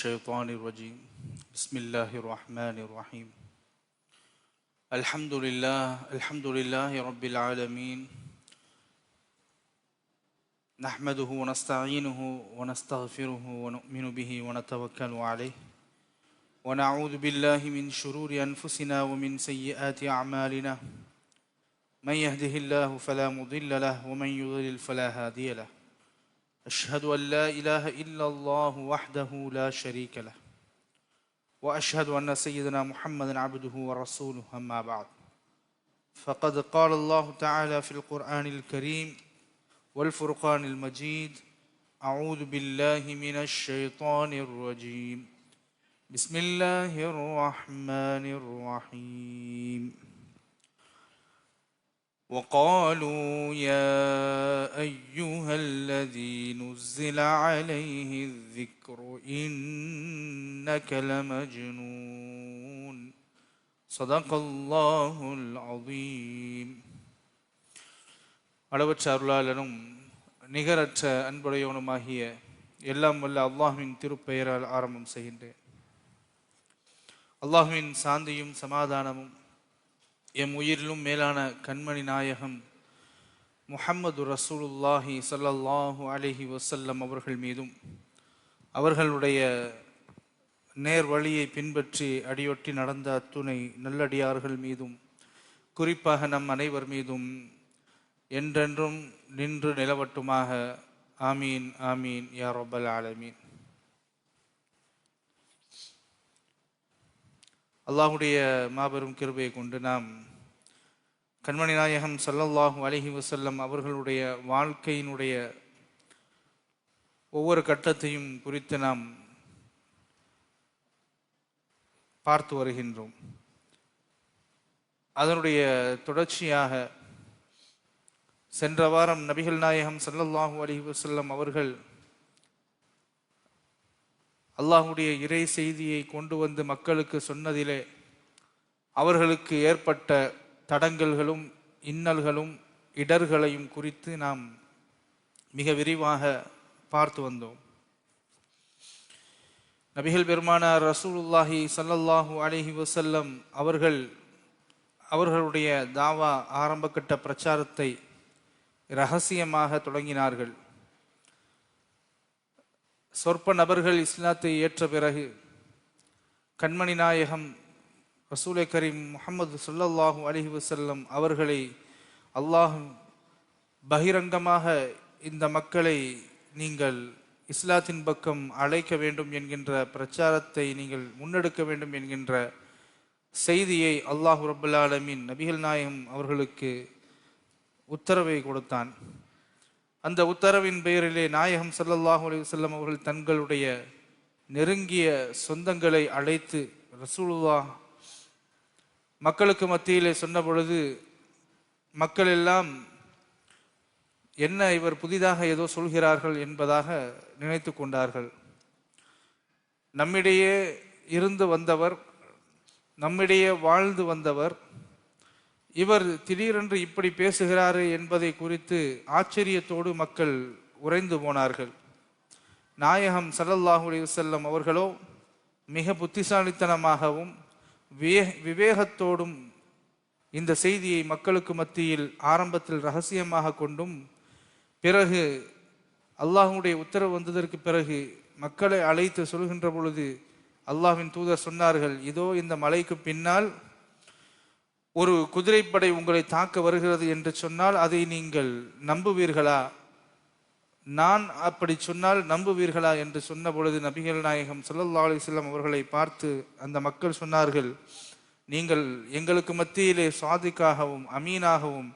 الشيطان الرجيم بسم الله الرحمن الرحيم الحمد لله رب العالمين نحمده ونستعينه ونستغفره ونؤمن به ونتوكل عليه ونعوذ بالله من شرور أنفسنا ومن سيئات أعمالنا من يهده الله فلا مضل له ومن يضلل فلا هادي له أشهد أن لا إله إلا الله وحده لا شريك له وأشهد أن سيدنا محمد عبده ورسوله أما بعد فقد قال الله تعالى في القرآن الكريم والفرقان المجيد أعوذ بالله من الشيطان الرجيم بسم الله الرحمن الرحيم وقالوا يا أيها الذي نزل عليه الذكر إنك لمجنون صدق الله العظيم. அளவற்ற அருளாளனும் நிகரற்ற அன்புடையவனுமாகிய எல்லாம் வல்ல அல்லாஹ்வின் திருப்பெயரால் ஆரம்பம் செய்கின்றேன். அல்லாஹ்வின் சாந்தியும் சமாதானமும் எம் உயிரிலும் மேலான கண்மணி நாயகம் முஹம்மது ரசூலுல்லாஹி ஸல்லல்லாஹு அலைஹி வஸல்லம் அவர்கள் மீதும் அவர்களுடைய நேர் வழியை பின்பற்றி அடியொட்டி நடந்த அத்துணை நல்லடியார்கள் மீதும் குறிப்பாக நம் அனைவர் மீதும் என்றென்றும் நின்று நிலவட்டுமாக. ஆமீன் ஆமீன் யா ரப்பல் ஆலமீன். அல்லாஹுடைய மாபெரும் கிருபையை கொண்டு நாம் கண்மணி நாயகம் ஸல்லல்லாஹு அலைஹி வஸல்லம் அவர்களுடைய வாழ்க்கையினுடைய ஒவ்வொரு கட்டத்தையும் குறித்து நாம் பார்த்து வருகின்றோம். அதனுடைய தொடர்ச்சியாக சென்ற வாரம் நபிகள் நாயகம் ஸல்லல்லாஹு அலைஹி வஸல்லம் அவர்கள் அல்லாஹுடைய இறை செய்தியை கொண்டு வந்து மக்களுக்கு சொன்னதிலே அவர்களுக்கு ஏற்பட்ட தடங்கல்களும் இன்னல்களும் இடர்களையும் குறித்து நாம் மிக விரிவாக பார்த்து வந்தோம். நபிகள் பெருமானார் ரசூலுல்லாஹி ஸல்லல்லாஹு அலைஹி வஸல்லம் அவர்களுடைய தாவா ஆரம்பகட்ட பிரச்சாரத்தை இரகசியமாக தொடங்கினார்கள். சொற்ப நபர்கள் இஸ்லாத்தை ஏற்ற பிறகு கண்மணி நாயகம் ரசூலை கரீம் முஹம்மது ஸல்லல்லாஹு அலைஹி வஸல்லம் அவர்களை அல்லாஹ் பகிரங்கமாக இந்த மக்களை நீங்கள் இஸ்லாத்தின் பக்கம் அழைக்க வேண்டும் என்கின்ற பிரச்சாரத்தை நீங்கள் முன்னெடுக்க வேண்டும் என்கின்ற செய்தியை அல்லாஹ் ரப்பல் ஆலமீன் நபிகள் நாயகம் அவர்களுக்கு உத்தரவை கொடுத்தான். அந்த உத்தரவின் பெயரிலே நாயகம் ஸல்லல்லாஹு அலைஹி வஸல்லம் அவர்கள் தங்களுடைய நெருங்கிய சொந்தங்களை அழைத்து ரசூலுல்லாஹ் மக்களுக்கு மத்தியிலே சொன்ன பொழுது மக்கள் எல்லாம் என்ன இவர் புதிதாக ஏதோ சொல்கிறார்கள் என்பதாக நினைத்து கொண்டார்கள். நம்மிடையே இருந்து வந்தவர், நம்மிடையே வாழ்ந்து வந்தவர், இவர் திடீரென்று இப்படி பேசுகிறாரு என்பதை குறித்து ஆச்சரியத்தோடு மக்கள் உறைந்து போனார்கள். நாயகம் ஸல்லல்லாஹு அலைஹி வஸல்லம் அவர்களோ மிக புத்திசாலித்தனமாகவும் விவேகத்தோடும் இந்த செய்தியை மக்களுக்கு மத்தியில் ஆரம்பத்தில் ரகசியமாக கொண்டும் பிறகு அல்லாஹ்வுடைய உத்தரவு வந்ததற்கு பிறகு மக்களை அழைத்து சொல்கின்ற பொழுது அல்லாஹ்வின் தூதர் சொன்னார்கள், இதோ இந்த மலைக்கு பின்னால் ஒரு குதிரைப்படை உங்களை தாக்க வருகிறது என்று சொன்னால் அதை நீங்கள் நம்புவீர்களா? நான் அப்படி சொன்னால் நம்புவீர்களா என்று சொன்ன பொழுது நபிகள் நாயகம் ஸல்லல்லாஹு அலைஹி வஸல்லம் அவர்களை பார்த்து அந்த மக்கள் சொன்னார்கள், நீங்கள் எங்களுக்கு மத்தியிலே சாதிக்காகவும் அமீனாகவும்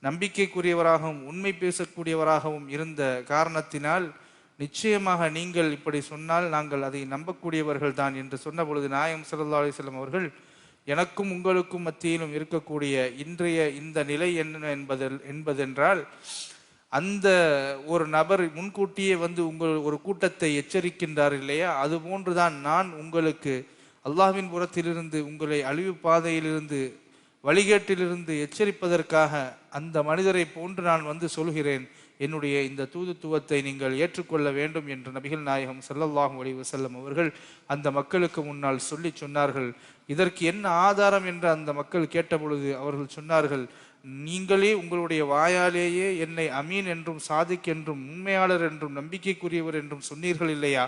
நம்பிக்கைக்குரியவராகவும் உண்மை பேசக்கூடியவராகவும் இருந்த காரணத்தினால் நிச்சயமாக நீங்கள் இப்படி சொன்னால் நாங்கள் அதை நம்பக்கூடியவர்கள் தான் என்று சொன்ன பொழுது நாயகம் ஸல்லல்லாஹு அலைஹி வஸல்லம் அவர்கள், எனக்கும் உங்களுக்கும் மத்தியிலும் இருக்கக்கூடிய இன்றைய இந்த நிலை என்ன என்பதென்றால் அந்த ஒரு நபர் முன்கூட்டியே வந்து உங்கள் ஒரு கூட்டத்தை எச்சரிக்கின்றார் இல்லையா, அதுபோன்றுதான் நான் உங்களுக்கு அல்லாஹ்வின் புறத்திலிருந்து உங்களை அழிவு பாதையிலிருந்து வழிகேட்டிலிருந்து எச்சரிப்பதற்காக அந்த மனிதரை போன்று நான் வந்து சொல்கிறேன். என்னுடைய இந்த தூதுத்துவத்தை நீங்கள் ஏற்றுக்கொள்ள வேண்டும் என்று நபிகள் நாயகம் ஸல்லல்லாஹு அலைஹி வஸல்லம் அவர்கள் அந்த மக்களுக்கு முன்னால் சொல்லி சொன்னார்கள். இதற்கு என்ன ஆதாரம் என்று அந்த மக்கள் கேட்டபொழுது அவர்கள் சொன்னார்கள், நீங்களே உங்களுடைய வாயாலேயே என்னை அமீன் என்றும் சாதிக் என்றும் உண்மையாளர் என்றும் நம்பிக்கைக்குரியவர் என்றும் சொன்னீர்கள் இல்லையா?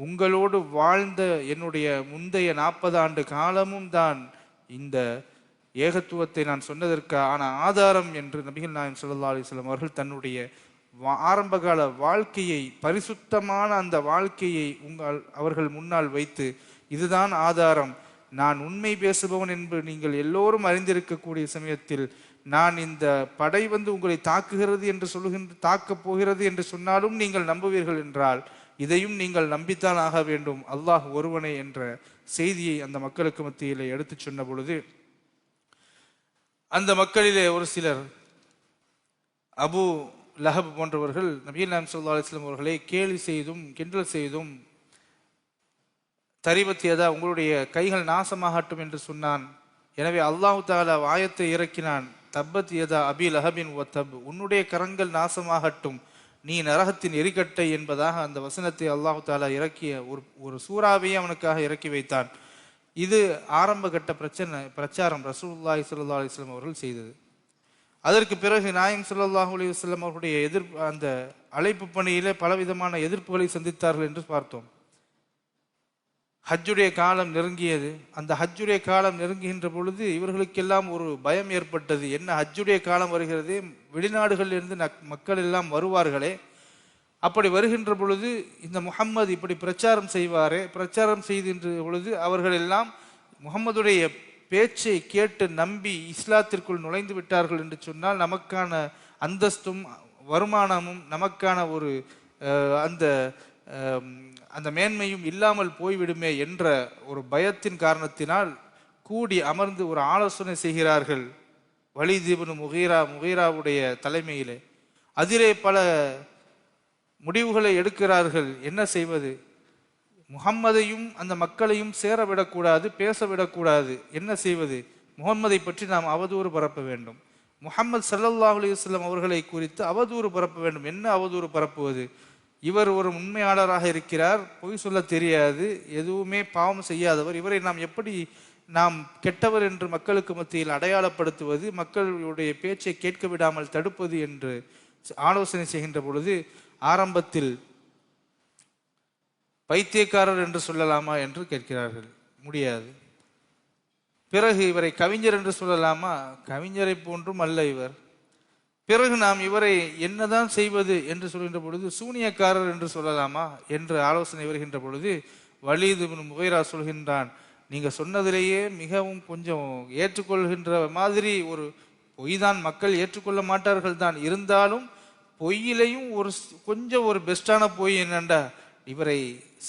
உங்களோடு வாழ்ந்த என்னுடைய முந்தைய 40 ஆண்டு காலமும் தான் இந்த ஏகத்துவத்தை நான் சொன்னதற்கான ஆதாரம் என்று நபிகள் நாயகம் ஸல்லல்லாஹு அலைஹி வஸல்லம் அவர்கள் தன்னுடைய ஆரம்பகால வாழ்க்கையை, பரிசுத்தமான அந்த வாழ்க்கையை அவர்கள் முன்னால் வைத்து, இதுதான் ஆதாரம், நான் உண்மை பேசுபவன் என்று நீங்கள் எல்லோரும் அறிந்திருக்கக்கூடிய சமயத்தில் நான் இந்த படை உங்களை தாக்குகிறது என்று தாக்கப் போகிறது என்று சொன்னாலும் நீங்கள் நம்புவீர்கள் என்றால் இதையும் நீங்கள் நம்பித்தான் ஆக வேண்டும், அல்லாஹ் ஒருவனே என்ற செய்தியை அந்த மக்களுக்கு மத்தியிலே எடுத்து சொன்ன பொழுது, அந்த மக்களிலே ஒரு சிலர், அபு லஹப் போன்றவர்கள் நபிகள் நாயகம் ஸல்லல்லாஹு அலைஹி வஸல்லம் அவர்களை கேலி செய்தும் கிண்டல் செய்தும், தரிபத்தியதா உங்களுடைய கைகள் நாசமாகட்டும் என்று சொன்னான். எனவே அல்லாஹு தஆலா ஆயத்தை இறக்கினான், தப்பத் யதா அபி லஹபின் வ தப், உன்னுடைய கரங்கள் நாசமாகட்டும், நீ நரகத்தின் எரிக்கட்டை என்பதாக அந்த வசனத்தை அல்லாஹு தஆலா இறக்கிய ஒரு சூறாவையே அவனுக்காக இறக்கி வைத்தான். இது ஆரம்ப கட்ட பிரச்சாரம் ரசூலுல்லாஹி ஸல்லல்லாஹு அலைஹி வஸல்லம் அவர்கள் செய்தது. அதற்கு பிறகு நாயகம் ஸல்லல்லாஹு அலைஹி வஸல்லம் அவருடைய அந்த அழைப்பு பணியிலே பலவிதமான எதிர்ப்புகளை சந்தித்தார்கள் என்று பார்த்தோம். ஹஜ்ஜுடைய காலம் நெருங்கியது. அந்த ஹஜ்ஜுடைய காலம் நெருங்குகின்ற பொழுது இவர்களுக்கெல்லாம் ஒரு பயம் ஏற்பட்டது. என்ன, ஹஜ்ஜுடைய காலம் வருகிறது, வெளிநாடுகளிலிருந்து மக்கள் எல்லாம் வருவார்களே, அப்படி வருகின்ற பொழுது இந்த முஹம்மது இப்படி பிரச்சாரம் செய்வாரே, பிரச்சாரம் செய்கின்ற பொழுது அவர்கள் எல்லாம் முஹம்மதுடைய பேச்சை கேட்டு நம்பி இஸ்லாத்திற்குள் நுழைந்து விட்டார்கள் என்று சொன்னால் நமக்கான அந்தஸ்தும் வருமானமும் நமக்கான ஒரு அந்த மேன்மையும் இல்லாமல் போய்விடுமே என்ற ஒரு பயத்தின் காரணத்தினால் கூடி அமர்ந்து ஒரு ஆலோசனை செய்கிறார்கள் வலீத் இப்னு முகீராவுடைய தலைமையிலே. அதிலே பல முடிவுகளை எடுக்கிறார்கள். என்ன செய்வது, முஹம்மதையும் அந்த மக்களையும் சேரவிடக்கூடாது, பேசவிடக்கூடாது. என்ன செய்வது, முஹம்மதை பற்றி நாம் அவதூறு பரப்ப வேண்டும், முஹம்மது ஸல்லல்லாஹு அலைஹி வஸல்லம் அவர்களை குறித்து அவதூறு பரப்ப வேண்டும். என்ன அவதூறு பரப்புவது, இவர் ஒரு உண்மையாளராக இருக்கிறார், பொய் சொல்ல தெரியாது, எதுவுமே பாவம் செய்யாதவர், இவரை நாம் எப்படி கெட்டவர் என்று மக்களுக்கு மத்தியில் அடையாளப்படுத்துவது, மக்களுடைய பேச்சை கேட்க விடாமல் தடுப்பது என்று ஆலோசனை செய்கின்ற பொழுது ஆரம்பத்தில் பைத்தியக்காரர் என்று சொல்லலாமா என்று கேட்கிறார்கள், முடியாது. பிறகு இவரை கவிஞர் என்று சொல்லலாமா, கவிஞரை போன்றும் அல்ல இவர். பிறகு நாம் இவரை என்னதான் செய்வது என்று சொல்கின்ற பொழுது சூனியக்காரர் என்று சொல்லலாமா என்று ஆலோசனை வருகின்ற பொழுது வலீத் இப்னு முகீரா சொல்கின்றான், நீங்க சொன்னதிலேயே மிகவும் கொஞ்சம் ஏற்றுக்கொள்கின்ற மாதிரி ஒரு பொய் தான், மக்கள் ஏற்றுக்கொள்ள மாட்டார்கள் தான், இருந்தாலும் பொய்யிலையும் கொஞ்சம் ஒரு பெஸ்டான பொய் என்னண்டா, இவரை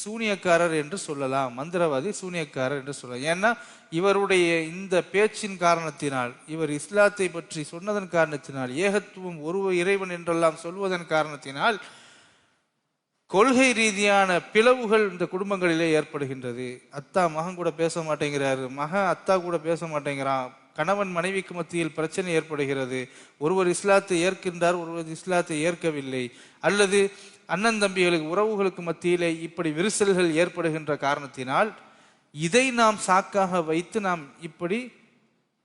சூனியக்காரர் என்று சொல்லலாம், மந்திரவாதி சூனியக்காரர் என்று சொல்லலாம். ஏன்னா இவருடைய இந்த பேச்சின் காரணத்தினால், இவர் இஸ்லாத்தை பற்றி சொன்னதன் காரணத்தினால், ஏகத்துவம் ஒரு இறைவன் என்றெல்லாம் சொல்வதன் காரணத்தினால் கொள்கை ரீதியான பிளவுகள் இந்த குடும்பங்களிலே ஏற்படுகின்றது. அத்தா மகன் கூட பேச மாட்டேங்கிறாரு, மகன் அத்தா கூட பேச மாட்டேங்கிறான், கணவன் மனைவிக்கு மத்தியில் பிரச்சனை ஏற்படுகிறது, ஒருவர் இஸ்லாத்தை ஏற்கின்றார், ஒருவர் இஸ்லாத்தை ஏற்கவில்லை, அல்லது அண்ணன் தம்பிகளுக்கு உறவுகளுக்கு மத்தியிலே இப்படி விரிசல்கள் ஏற்படுகின்ற காரணத்தினால் இதை நாம் சாக்காக வைத்து நாம் இப்படி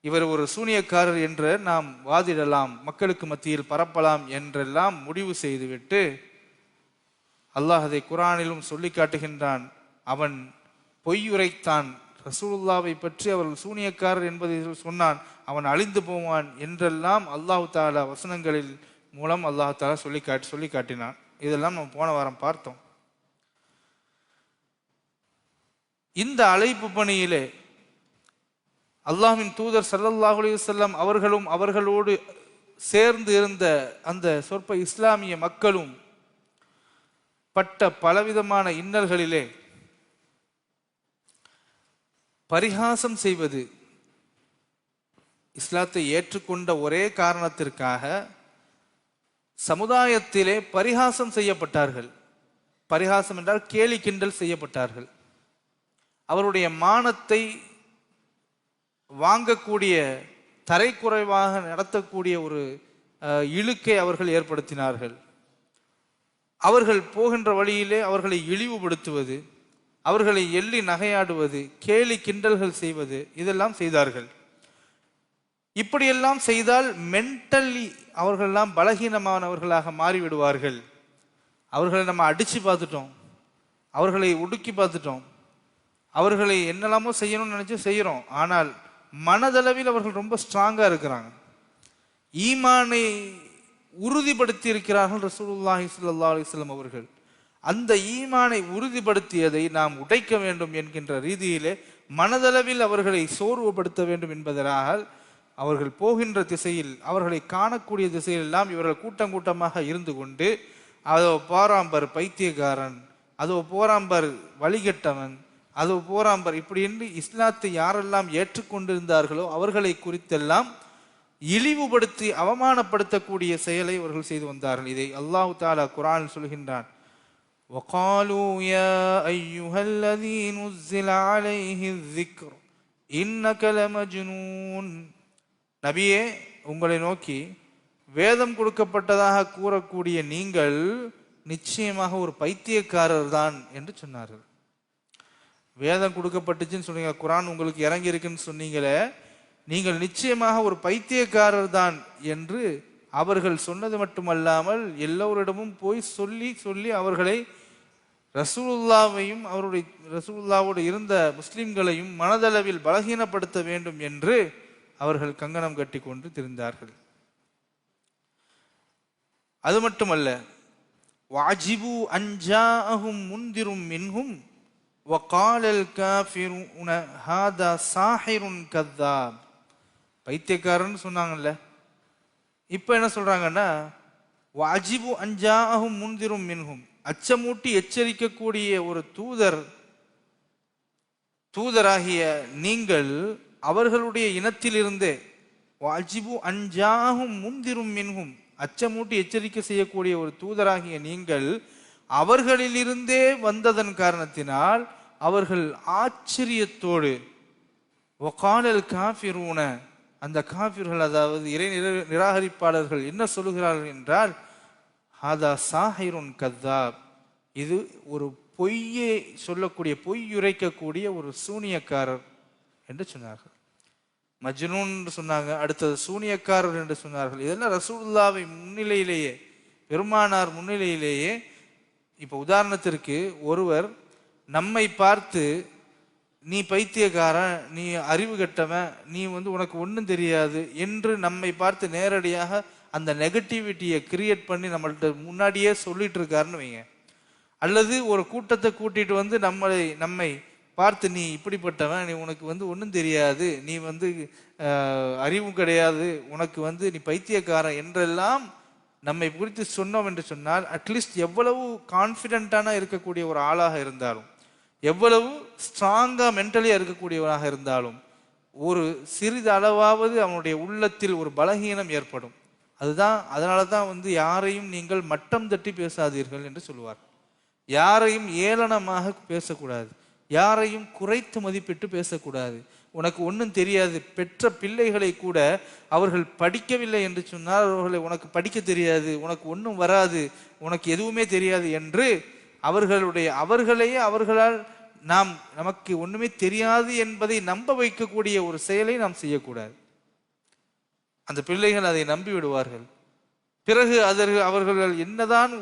இவர் ஒரு சூனியக்காரர் என்று நாம் வாதிடலாம், மக்களுக்கு மத்தியில் பரப்பலாம் என்றெல்லாம் முடிவு செய்துவிட்டு அல்லாஹ் அதை குர்ஆனிலும் சொல்லி காட்டுகின்றான். அவன் பொய்யுரைத்தான், ரசூலுல்லாவை பற்றி அவர்கள் சூனியக்காரர் என்பதை சொன்னான், அவன் அழிந்து போவான் என்றெல்லாம் அல்லாஹு தஆலா வசனங்களில் மூலம் அல்லாஹு தஆலா சொல்லி காட்டினான். இதெல்லாம் நம்ம போன வாரம் பார்த்தோம். இந்த அழைப்பு பணியிலே அல்லாஹ்வின் தூதர் ஸல்லல்லாஹு அலைஹி வஸல்லம் அவர்களும் அவர்களோடு சேர்ந்து இருந்த அந்த சொற்ப இஸ்லாமிய மக்களும் பட்ட பலவிதமான இன்னல்களிலே பரிகாசம் செய்வது, இஸ்லாத்தை ஏற்றுக்கொண்ட ஒரே காரணத்திற்காக சமுதாயத்திலே பரிகாசம் செய்யப்பட்டார்கள். பரிகாசம் என்றால் கேலி கிண்டல் செய்யப்பட்டார்கள். அவருடைய மானத்தை வாங்கக்கூடிய, தரைக்குறைவாக நடத்தக்கூடிய ஒரு இழுக்கை அவர்கள் ஏற்படுத்தினார்கள். அவர்கள் போகின்ற வழியிலே அவர்களை இழிவுபடுத்துவது, அவர்களை எள்ளி நகையாடுவது, கேலி கிண்டல்கள் செய்வது, இதெல்லாம் செய்தார்கள். இப்படியெல்லாம் செய்தால் மென்டலி அவர்களெல்லாம் பலகீனமானவர்களாக மாறிவிடுவார்கள். அவர்களை நம்ம அடித்து பார்த்துட்டோம், அவர்களை ஒடுக்கி பார்த்துட்டோம், அவர்களை என்னெல்லாமோ செய்யணும்னு நினச்சி செய்கிறோம். ஆனால் மனதளவில் அவர்கள் ரொம்ப ஸ்ட்ராங்காக இருக்கிறாங்க, ஈமானை உறுதிப்படுத்தி இருக்கிறார்கள் ரசூலுல்லாஹி ஸல்லல்லாஹு அலைஹி வஸல்லம் அவர்கள். அந்த ஈமானை உறுதிப்படுத்தியதை நாம் உடைக்க வேண்டும் என்கின்ற ரீதியிலே மனதளவில் அவர்களை சோர்வுபடுத்த வேண்டும் என்பதனால் அவர்கள் போகின்ற திசையில், அவர்களை காணக்கூடிய திசையில் எல்லாம் இவர்கள் கூட்டம் கூட்டமாக இருந்து கொண்டு, அதோ போராம்பர் பைத்தியக்காரன், அதோ போராம்பர் வழிகட்டவன், அதோ போராம்பர், இப்படி என்று இஸ்லாத்தை யாரெல்லாம் ஏற்றுக்கொண்டிருந்தார்களோ அவர்களை குறித்தெல்லாம் இழிவுபடுத்தி அவமானப்படுத்தக்கூடிய செயலை அவர்கள் செய்து வந்தார்கள். இதை அல்லாஹ் தஆலா குர்ஆனில் சொல்கின்றான். وَقَالُوا يَا أَيُّهَا الَّذِي نُزِّلَ عَلَيْهِ الذِّكْرُ إِنَّكَ لَمَجْنُونَ. நபியே, உங்களை நோக்கி வேதம் கொடுக்கப்பட்டதாக கூறக்கூடிய நீங்கள் நிச்சயமாக ஒரு பைத்தியக்காரர் தான் என்று சொன்னார்கள். வேதம் கொடுக்கப்பட்டுச்சுன்னு சொன்னீங்க, குர்ஆன் உங்களுக்கு இறங்கி இருக்குன்னு சொன்னீங்களே, நீங்கள் நிச்சயமாக ஒரு பைத்தியக்காரர் தான் என்று அவர்கள் சொன்னது மட்டுமல்லாமல் எல்லோரிடமும் போய் சொல்லி சொல்லி அவர்களை ரசூலுல்லாவையும் அவருடைய ரசூலுல்லாவோடு இருந்த முஸ்லிம்களையும் மனதளவில் பலகீனப்படுத்த வேண்டும் என்று அவர்கள் கங்கணம் கட்டி கொண்டு திரிந்தார்கள். அது மட்டுமல்ல, வாஜிபு அன்ஜாஅஹும் முன்திரும் மின்ஹும் வகாலல் காஃபிரூன ஹாதா சாஹிருன் கذாப். பைத்தியக்காரன்னு சொன்னாங்கல்ல, இப்போ என்ன சொல்றாங்கன்னா, வாஜிபு அன்ஜாஅஹும் முன்திரும் மின்ஹும், அச்சமூட்டி எச்சரிக்கக்கூடிய ஒரு தூதராகிய நீங்கள் அவர்களுடைய இனத்திலிருந்தே, வாஜிபு அன்ஜாஅஹும் முன்திரும் மின்ஹும், அச்சமூட்டி எச்சரிக்கை செய்யக்கூடிய ஒரு தூதராகிய நீங்கள் அவர்களிலிருந்தே வந்ததன் காரணத்தினால் அவர்கள் ஆச்சரியத்தோடு வகாலல் காஃபிரூன, அந்த காஃபிர்கள் அதாவது இறை நிராகரிப்பாளர்கள் என்ன சொல்லுகிறார்கள் என்றால், ஹாதா சாஹிருன் கذாப், இது ஒரு பொய்யை சொல்லக்கூடிய, பொய்யுரைக்கக்கூடிய ஒரு சூனியக்காரர் என்று சொன்னார்கள். மஜ்னூன் என்று சொன்னாங்க, அடுத்தது சூனியக்காரர் என்று சொன்னார்கள். இதெல்லாம் ரசூலுல்லாவை முன்னிலையிலேயே, பெருமானார் முன்னிலையிலேயே. இப்போ உதாரணத்திற்கு ஒருவர் நம்மை பார்த்து, நீ பைத்தியக்காரன், நீ அறிவு கட்டவன், நீ உனக்கு ஒன்றும் தெரியாது என்று நம்மை பார்த்து நேரடியாக அந்த நெகட்டிவிட்டியை கிரியேட் பண்ணி நம்மள்கிட்ட முன்னாடியே சொல்லிட்டு இருக்காருன்னு வைங்க. அல்லது ஒரு கூட்டத்தை கூட்டிட்டு நம்மை பார்த்து, நீ இப்படிப்பட்டவன், நீ உனக்கு ஒன்றும் தெரியாது, நீ அறிவும் கிடையாது, உனக்கு நீ பைத்தியக்காரன் என்றெல்லாம் நம்மை குறித்து சொன்னோம் என்று சொன்னால், அட்லீஸ்ட் எவ்வளவு கான்ஃபிடென்டான இருக்கக்கூடிய ஒரு ஆளாக இருந்தாலும், எவ்வளவு ஸ்ட்ராங்கா மென்டலியா இருக்கக்கூடியவனாக இருந்தாலும், ஒரு சிறிது அளவாவது அவனுடைய உள்ளத்தில் ஒரு பலகீனம் ஏற்படும். அதனால தான் யாரையும் நீங்கள் மட்டம் தட்டி பேசாதீர்கள் என்று சொல்லுவார். யாரையும் ஏளனமாக பேசக்கூடாது, யாரையும் குறைத்து மதிப்பிட்டு பேசக்கூடாது. உனக்கு ஒன்றும் தெரியாது, பெற்ற பிள்ளைகளை கூட அவர்கள் படிக்கவில்லை என்று சொன்னால் அவர்களை உனக்கு படிக்க தெரியாது, உனக்கு ஒன்றும் வராது, உனக்கு எதுவுமே தெரியாது என்று அவர்களையே அவர்களால் நமக்கு ஒண்ணுமே தெரியாது என்பதை நம்ப வைக்கக்கூடிய ஒரு செயலை நாம் செய்யக்கூடாது. அந்த பிள்ளைகள் அதை நம்பி விடுவார்கள். பிறகு அவர்கள் என்னதான்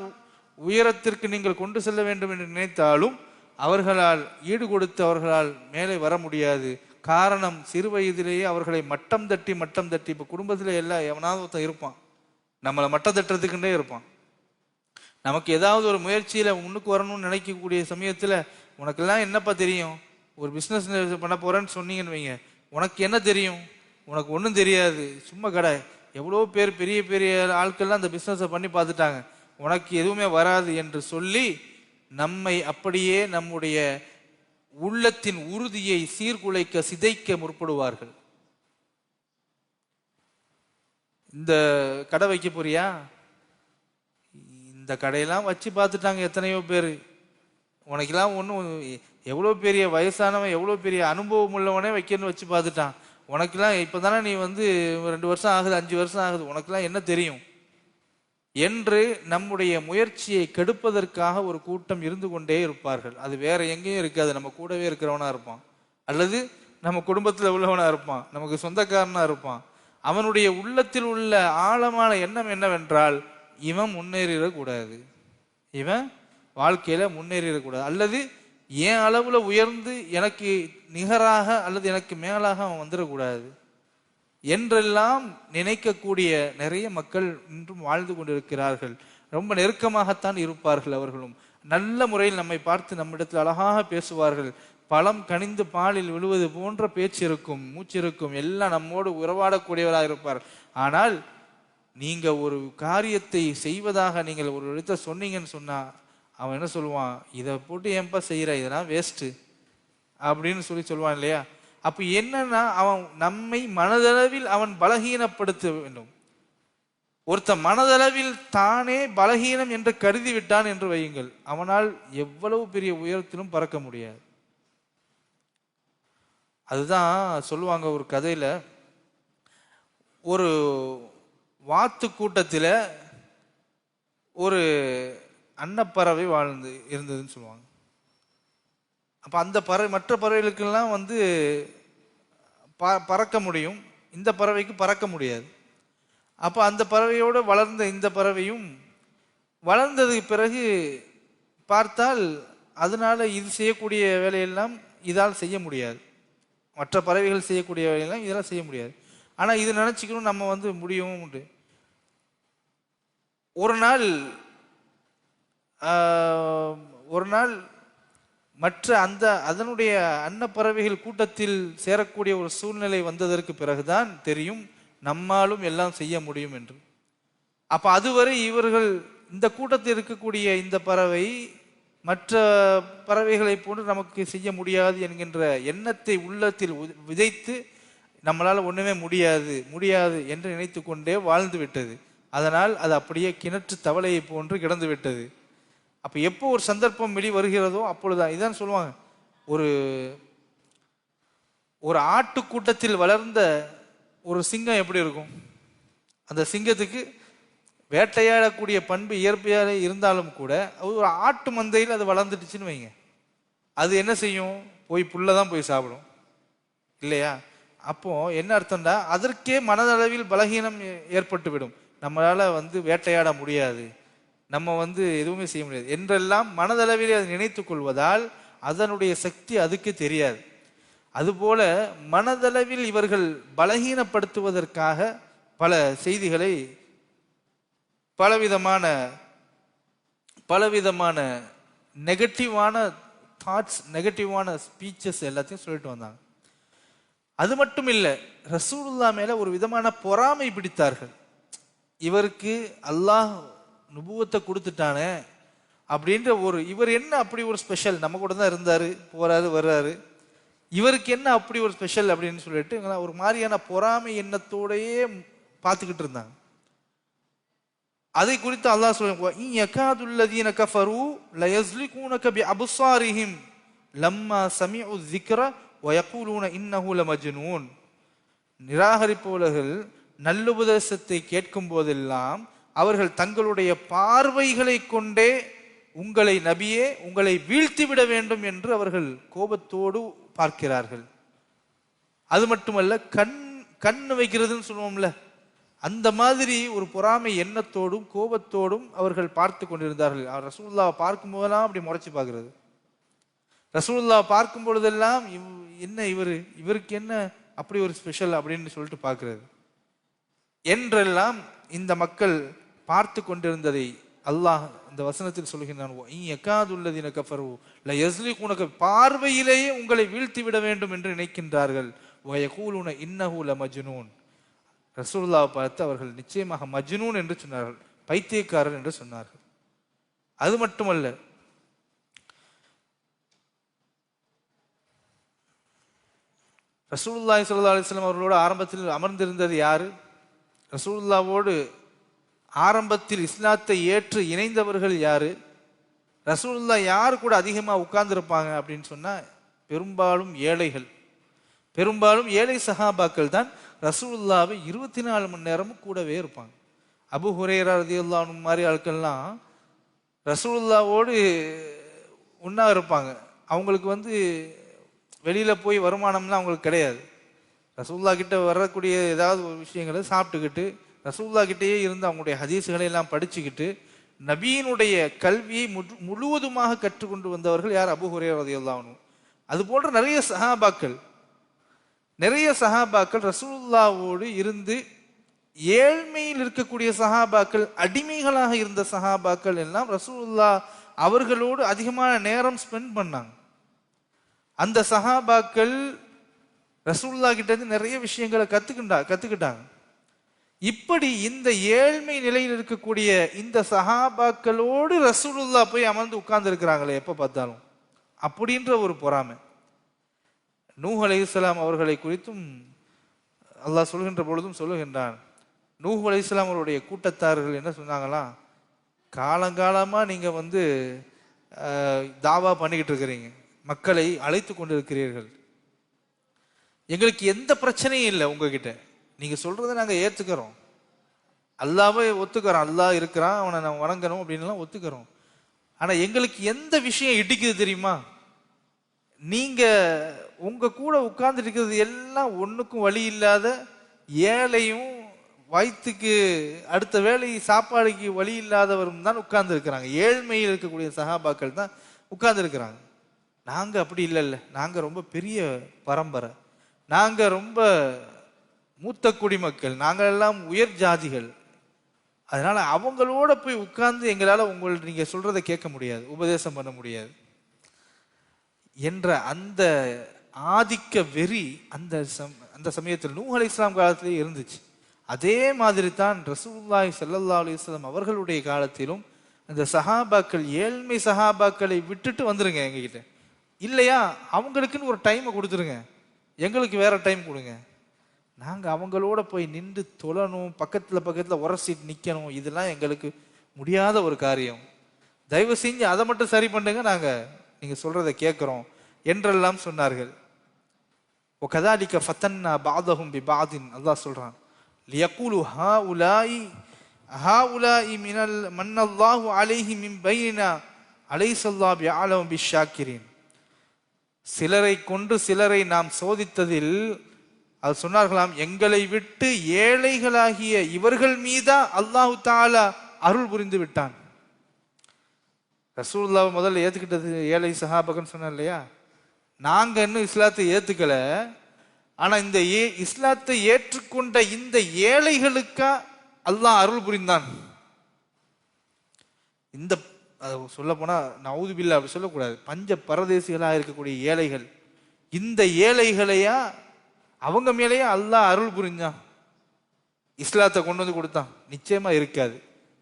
உயரத்திற்கு நீங்கள் கொண்டு செல்ல வேண்டும் என்று நினைத்தாலும் அவர்களால் ஈடு கொடுத்து அவர்களால் மேலே வர முடியாது. காரணம், சிறு வயதிலேயே அவர்களை மட்டம் தட்டி இப்போ குடும்பத்தில் எல்லாம் எவனாவது ஒருத்தன் இருப்பான், நம்மளை மட்டம் தட்டுறதுக்குன்னே இருப்பான். நமக்கு ஏதாவது ஒரு முயற்சியில முன்னுக்கு வரணும்னு நினைக்கக்கூடிய சமயத்துல, உனக்கெல்லாம் என்னப்பா தெரியும், ஒரு பிசினஸ் பண்ண போறேன்னு சொன்னீங்கன்னு வைங்க, உனக்கு என்ன தெரியும், உனக்கு ஒன்றும் தெரியாது, சும்மா கடை. எவ்வளோ பேர் பெரிய பெரிய ஆட்கள்லாம் அந்த பிசினஸை பண்ணி பார்த்துட்டாங்க, உனக்கு எதுவுமே வராது என்று சொல்லி நம்மை அப்படியே நம்முடைய உள்ளத்தின் உறுதியை சீர்குலைக்க, சிதைக்க முற்படுவார்கள். இந்த கடை வைக்க போறியா, இந்த கடையெல்லாம் வச்சு பார்த்துட்டாங்க எத்தனையோ பேர், உனக்கெல்லாம் ஒன்றும், எவ்வளோ பெரிய வயசானவன், எவ்வளோ பெரிய அனுபவம் உள்ளவனே வைக்கணும்னு வச்சு பார்த்துட்டான், உனக்கெல்லாம் இப்போ தானே நீ 2 வருஷம் ஆகுது, 5 வருஷம் ஆகுது, உனக்கெல்லாம் என்ன தெரியும். என்று நம்முடைய முயற்சியை கெடுப்பதற்காக ஒரு கூட்டம் இருந்து கொண்டே இருப்பார்கள். அது வேற எங்கேயும் இருக்காது, நம்ம கூடவே இருக்கிறவனா இருப்பான், அல்லது நம்ம குடும்பத்தில் உள்ளவனா இருப்பான், நமக்கு சொந்தக்காரனா இருப்பான். அவனுடைய உள்ளத்தில் உள்ள ஆழமான எண்ணம் என்னவென்றால், இவன் முன்னேறிடக்கூடாது, இவன் வாழ்க்கையில முன்னேறிடக்கூடாது, அல்லது என் அளவுல உயர்ந்து எனக்கு நிகராக அல்லது எனக்கு மேலாக அவன் வந்துடக்கூடாது என்றெல்லாம் நினைக்கக்கூடிய நிறைய மக்கள் இன்றும் வாழ்ந்து கொண்டிருக்கிறார்கள். ரொம்ப நெருக்கமாகத்தான் இருப்பார்கள். அவர்களும் நல்ல முறையில் நம்மை பார்த்து நம்மிடத்தில் அழகாக பேசுவார்கள். பழம் கனிந்து பாலில் விழுவது போன்ற பேச்சு இருக்கும், மூச்சு இருக்கும், எல்லாம் நம்மோடு உறவாடக்கூடியவராக இருப்பார். ஆனால் நீங்க ஒரு காரியத்தை செய்வதாக நீங்கள் ஒரு இடத்த சொன்னீங்கன்னு சொன்னா அவன் என்ன சொல்லுவான், இதை போட்டு ஏன்பா செய்யற, இதெல்லாம் வேஸ்ட்டு அப்படின்னு சொல்லுவான் இல்லையா? அப்ப என்னன்னா, அவன் நம்மை மனதளவில் அவன் பலகீனப்படுத்த வேண்டும். ஒருத்தன் மனதளவில் தானே பலகீனம் என்று கருதி விட்டான் என்று வையுங்கள், அவனால் எவ்வளவு பெரிய உயரத்திலும் பறக்க முடியாது. அதுதான் சொல்லுவாங்க ஒரு கதையில, ஒரு வாத்து கூட்டத்தில் ஒரு அன்னப்பறவை வாழ்ந்து இருந்ததுன்னு சொல்லுவாங்க. அப்ப அந்த பறவை மற்ற பறவைகளுக்கெல்லாம் பறக்க முடியும், இந்த பறவைக்கு பறக்க முடியாது. அப்ப அந்த பறவையோடு வளர்ந்த இந்த பறவையும் வளர்ந்ததுக்கு பிறகு பார்த்தால் அதனால இது செய்யக்கூடிய வேலையெல்லாம் இதால் செய்ய முடியாது, மற்ற பறவைகள் செய்யக்கூடிய வேலையெல்லாம் இதெல்லாம் செய்ய முடியாது. ஆனா இது நினைச்சுக்கணும், நம்ம முடியவும் உண்டு. ஒரு நாள் மற்ற அதனுடைய அன்னப்பறவைகள் கூட்டத்தில் சேரக்கூடிய ஒரு சூழ்நிலை வந்ததற்கு பிறகுதான் தெரியும் நம்மாலும் எல்லாம் செய்ய முடியும் என்று. அப்ப அதுவரை இவர்கள் இந்த கூட்டத்தில் இருக்கக்கூடிய இந்த பறவை மற்ற பறவைகளை போன்று நமக்கு செய்ய முடியாது என்கின்ற எண்ணத்தை உள்ளத்தில் விதைத்து நம்மளால ஒண்ணுமே முடியாது என்று நினைத்து கொண்டே வாழ்ந்து விட்டது. அதனால் அது அப்படியே கிணற்று தவளையை போன்று கிடந்து விட்டது. அப்ப எப்போ ஒரு சந்தர்ப்பம் வெளி வருகிறதோ அப்பொழுதுதான், இதான் சொல்லுவாங்க, ஒரு ஆட்டு கூட்டத்தில் வளர்ந்த ஒரு சிங்கம் எப்படி இருக்கும், அந்த சிங்கத்துக்கு வேட்டையாடக்கூடிய பண்பு இயற்கையாக இருந்தாலும் கூட ஒரு ஆட்டு மந்தையில் அது வளர்ந்துட்டுச்சுன்னு வைங்க, அது என்ன செய்யும், போய் புல்லதான் போய் சாப்பிடும் இல்லையா? அப்போ என்ன அர்த்தம்டா, அதற்கே மனதளவில் பலகீனம் ஏற்பட்டு விடும். நம்மளால வேட்டையாட முடியாது, நம்ம எதுவுமே செய்ய முடியாது என்றெல்லாம் மனதளவிலே அதை நினைத்து கொள்வதால் அதனுடைய சக்தி அதுக்கு தெரியாது. அதுபோல மனதளவில் இவர்கள் பலகீனப்படுத்துவதற்காக பல செய்திகளை பலவிதமான நெகட்டிவான தாட்ஸ், நெகட்டிவான ஸ்பீச்சஸ் எல்லாத்தையும் சொல்லிட்டு வந்தாங்க. அது மட்டும் இல்லை, ரசூலுல்லாஹ் மேல ஒரு விதமான பொறாமை பிடித்தார்கள். இவருக்கு அல்லாஹ் நுபுவத்தை கொடுத்துட்டானே அப்படின்ற இவர் என்ன அப்படி ஒரு ஸ்பெஷல், நம்ம கூட தான் இருந்தாரு, போறாரு வர்றாரு, இவருக்கு என்ன அப்படி ஒரு ஸ்பெஷல் அப்படின்னு சொல்லிட்டு ஒரு மாதிரியான பொறாமை எண்ணத்தோடையே பார்த்துக்கிட்டு இருந்தாங்க. அதை குறித்து அல்லாஹ் சொல்லுவாங்க, நிராகரிப்பவர்கள் நல்லுபதேசத்தை கேட்கும் போதெல்லாம் அவர்கள் தங்களுடைய பார்வைகளை கொண்டே உங்களை நபியே உங்களை வீழ்த்தி விட வேண்டும் என்று அவர்கள் கோபத்தோடு பார்க்கிறார்கள். அது மட்டுமல்ல, கண் வைக்கிறதுன்னு சொல்லுவோம்ல, அந்த மாதிரி ஒரு பொறாமை எண்ணத்தோடும் கோபத்தோடும் அவர்கள் பார்த்து கொண்டிருந்தார்கள். அவர் ரசூலுல்லாஹ் பார்க்கும் போதெல்லாம் அப்படி முறைச்சு பார்க்கிறது, ரசூலுல்லாஹ் பார்க்கும் பொழுதெல்லாம் என்ன இவருக்கு என்ன அப்படி ஒரு ஸ்பெஷல் அப்படின்னு சொல்லிட்டு பார்க்கிறது என்றெல்லாம் இந்த மக்கள் பார்த்து கொண்டிருந்ததை அல்லாஹ் இந்த வசனத்தில் சொல்கின்றான், பார்வையிலேயே உங்களை வீழ்த்தி விட வேண்டும் என்று நினைக்கின்றார்கள். ரசூலுல்லாஹ் பார்த்து அவர்கள் நிச்சயமாக மஜ்னூன் என்று சொன்னார்கள், பைத்தியக்காரர் என்று சொன்னார்கள். அது மட்டுமல்ல, ரசூலுல்லாஹி ஸல்லல்லாஹு அலைஹி வஸல்லம் அவர்களோடு ஆரம்பத்தில் அமர்ந்திருந்தது யாரு? ரசூலுல்லாவோடு ஆரம்பத்தில் இஸ்லாத்தை ஏற்று இணைந்தவர்கள் யாரு? ரசூலுல்லாஹ் யாரு கூட அதிகமாக உட்கார்ந்துருப்பாங்க அப்படின்னு சொன்னா பெரும்பாலும் ஏழை சஹாபாக்கள் தான் ரசூலுல்லாவை 24 மணி நேரமும் கூடவே இருப்பாங்க. அபு ஹுரைரா ரலியல்லாஹு அன்ஹு மாதிரி ஆட்கள்லாம் ரசூலுல்லாவோடு ஒன்றா இருப்பாங்க. அவங்களுக்கு வெளியில போய் வருமானம்லாம் அவங்களுக்கு கிடையாது. ரசூலுல்லாஹ் கிட்ட வரக்கூடிய ஏதாவது ஒரு விஷயங்களை சாப்பிட்டுக்கிட்டு ரசூலுல்லாஹ் கிட்டேயே இருந்து அவங்களுடைய ஹதீஸ்களை எல்லாம் படிச்சுக்கிட்டு நபியினுடைய கல்வியை முழுவதுமாக கற்றுக்கொண்டு வந்தவர்கள் யார்? அபு ஹுரைரா ரலியல்லாஹு அன்ஹு. அது போன்ற நிறைய சஹாபாக்கள் ரசூலுல்லாவோடு இருந்து ஏழ்மையில் இருக்கக்கூடிய சஹாபாக்கள், அடிமைகளாக இருந்த சஹாபாக்கள் எல்லாம் ரசூலுல்லாஹ் அவர்களோடு அதிகமான நேரம் ஸ்பெண்ட் பண்ணாங்க. அந்த சஹாபாக்கள் ரசூலுல்லாஹ் கிட்ட இருந்து நிறைய விஷயங்களை கத்துக்கிட்டாங்க. இப்படி இந்த ஏழ்மை நிலையில் இருக்கக்கூடிய இந்த சஹாபாக்களோடு ரசூலுல்லாஹ் போய் அமர்ந்து உட்கார்ந்து இருக்கிறாங்களே எப்ப பார்த்தாலும், அப்படின்ற ஒரு பொறாமை. நூஹ் அலைஹிஸ்ஸலாம் அவர்களை குறித்தும் அல்லாஹ் சொல்கின்ற பொழுதும் சொல்லுகின்றான். நூஹ் அலைஹிஸ்ஸலாம் அவருடைய கூட்டத்தார்கள் என்ன சொன்னாங்களாம், காலங்காலமா நீங்க தாவா பண்ணிக்கிட்டு இருக்கிறீங்க, மக்களை அழைத்து கொண்டிருக்கிறீர்கள், எங்களுக்கு எந்த பிரச்சனையும் இல்லை உங்ககிட்ட, நீங்க சொல்றதை நாங்க ஏத்துக்கிறோம், அல்லாவே ஒத்துக்கிறோம், அல்லாஹ் இருக்கிறான், அவனை நான் வணங்கணும் அப்படின்லாம் ஒத்துக்கிறோம். ஆனா எங்களுக்கு எந்த விஷயம் இடிக்குது தெரியுமா, நீங்க உங்க கூட உட்கார்ந்து இருக்கிறது எல்லாம் ஒண்ணுக்கும் வழி இல்லாத ஏழையும் வயிற்றுக்கு அடுத்த வேலை சாப்பாடுக்கு வழி இல்லாதவரும் தான் உட்கார்ந்து இருக்கிறாங்க. ஏழ்மையில் இருக்கக்கூடிய சஹாபாக்கள் தான் உட்கார்ந்து இருக்கிறாங்க. நாங்க அப்படி இல்லைல்ல, நாங்க ரொம்ப பெரிய பரம்பரை, நாங்க ரொம்ப மூத்த குடிமக்கள், நாங்கள் எல்லாம் உயர் ஜாதிகள், அதனால அவங்களோட போய் உட்கார்ந்து எங்களால நீங்க சொல்றதை கேட்க முடியாது, உபதேசம் பண்ண முடியாது என்ற அந்த ஆதிக்க வெறி அந்த சமயத்தில் நூஹ் அலைஹிஸ்ஸலாம் காலத்திலே இருந்துச்சு. அதே மாதிரி தான் ரசூலுல்லாஹி ஸல்லல்லாஹு அலைஹி வஸல்லம் அவர்களுடைய காலத்திலும் அந்த சஹாபாக்கள், ஏழ்மை சஹாபாக்களை விட்டுட்டு வந்துருங்க எங்ககிட்ட, இல்லையா அவங்களுக்குன்னு ஒரு டைமை கொடுத்துருங்க, எங்களுக்கு வேற டைம் கொடுங்க, நாங்க அவங்களோட போய் நின்று தொழணும், பக்கத்துல உரசிட்டு நிக்கணும், இதெல்லாம் எங்களுக்கு முடியாத ஒரு காரியம், தயவு செஞ்சு அதை மட்டும் சரி பண்ணுங்க, நாங்க நீங்க சொல்றதை கேட்கிறோம் என்றெல்லாம் சொன்னார்கள். وَكَذَلِكَ فَتَنَّا بَعْضَهُمْ بِبَعْضٍ அல்லாஹ் சொல்றான், لِيَقُولُوا هَؤُلَاءِ مَنَّ اللَّهُ عَلَيْهِمْ مِنْ بَيْنِنَا أَلَيْسَ اللَّهُ بِأَعْلَمَ بِالشَّاكِرِينَ. சிலரை கொண்டு சிலரை நாம் சோதித்ததில் அது சொன்னார்களாம், எங்களை விட்டு ஏழைகளாகிய இவர்கள் மீதா அல்லாஹு தஆலா அருள் புரிந்து விட்டான். ரசூலுல்லாஹ் முதல்ல ஏத்துக்கிட்டது ஏழை சஹாபாக்கள் சொன்னார் இல்லையா, நாங்க இன்னும் இஸ்லாத்தை ஏத்துக்கல, ஆனா இந்த இஸ்லாத்தை ஏற்றுக்கொண்ட இந்த ஏழைகளுக்கா அல்லாஹ் அருள் புரிந்தான். இந்த சொல்ல போனா நவுது பில்லா அப்படி சொல்லக்கூடாது, பஞ்ச பரதேசிகளாக இருக்கக்கூடிய ஏழைகள், இந்த ஏழைகளையா அவங்க மேலேயே அல்லாஹ் அருள் புரிஞ்சான், இஸ்லாத்தை கொண்டு கொடுத்தான்? நிச்சயமா இருக்காது.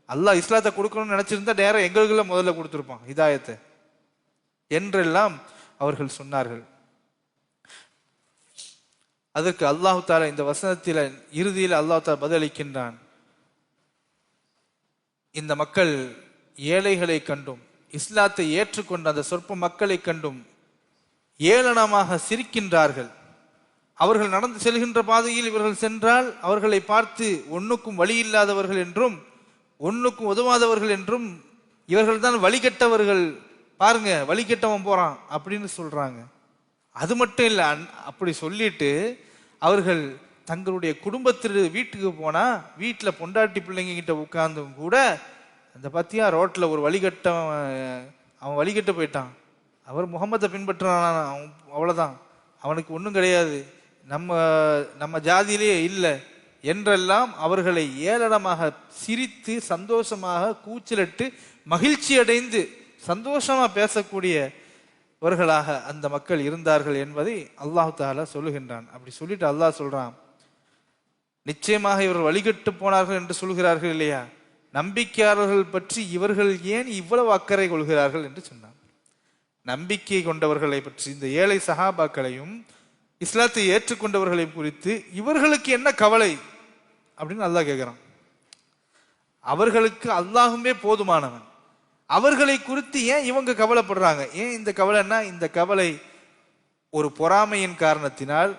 அல்லாஹ் இஸ்லாத்தை கொடுக்கணும்னு நினைச்சிருந்தா நேரம் எங்களுக்குள்ள முதல்ல கொடுத்துருப்பான் ஹிதாயத்தை என்றெல்லாம் அவர்கள் சொன்னார்கள். அதற்கு அல்லாஹு தஆலா இந்த வசனத்தில இறுதியில் அல்லாஹு தஆலா பதிலளிக்கின்றான், இந்த மக்கள் ஏழைகளை கண்டும் இஸ்லாத்தை ஏற்றுக்கொண்ட அந்த சொற்ப மக்களை கண்டும் ஏளனமாக சிரிக்கின்றார்கள். அவர்கள் நடந்து செல்கின்ற பாதையில் இவர்கள் சென்றால் அவர்களை பார்த்து ஒன்னுக்கும் வழி இல்லாதவர்கள் என்றும் ஒன்னுக்கும் உதவாதவர்கள் என்றும், இவர்கள் தான் வழிகட்டவர்கள், பாருங்க வழிகட்டவன் போறான் அப்படின்னு சொல்றாங்க. அது மட்டும் இல்ல, அப்படி சொல்லிட்டு அவர்கள் தங்களுடைய குடும்பத்திற்கு வீட்டுக்கு போனா வீட்டுல பொண்டாட்டி பிள்ளைங்க கிட்ட உட்கார்ந்தும் கூட, அந்த பத்தியா ரோட்ல ஒரு அவன் வழிகட்ட போயிட்டான், அவர் முகம்மதை பின்பற்றான், அவ்வளவுதான், அவனுக்கு ஒன்றும் கிடையாது, நம்ம ஜாதியிலே இல்லை என்றெல்லாம் அவர்களை ஏளனமாக சிரித்து சந்தோஷமாக கூச்சலிட்டு மகிழ்ச்சி அடைந்து சந்தோஷமா பேசக்கூடியவர்களாக அந்த மக்கள் இருந்தார்கள் என்பதை அல்லாஹு தஆலா சொல்லுகின்றான். அப்படி சொல்லிட்டு அல்லாஹ் சொல்றான், நிச்சயமாக இவர்கள் வழிகட்டு போனார்கள் என்று சொல்கிறார்கள் இல்லையா, நம்பிக்கையாளர்கள் பற்றி இவர்கள் ஏன் இவ்வளவு அக்கறை கொள்கிறார்கள் என்று சொன்னான். நம்பிக்கை கொண்டவர்களை பற்றி, இந்த ஏழை சஹாபாக்களையும் இஸ்லாத்தை ஏற்றுக்கொண்டவர்களை குறித்து இவர்களுக்கு என்ன கவலை அப்படின்னு அல்லாஹ் கேட்கிறான். அவர்களுக்கு அல்லாஹுமே போதுமானவன், அவர்களை குறித்து ஏன் இவங்க கவலைப்படுறாங்க? ஏன் இந்த கவலைன்னா, இந்த கவலை ஒரு பொறாமையின் காரணத்தினால்,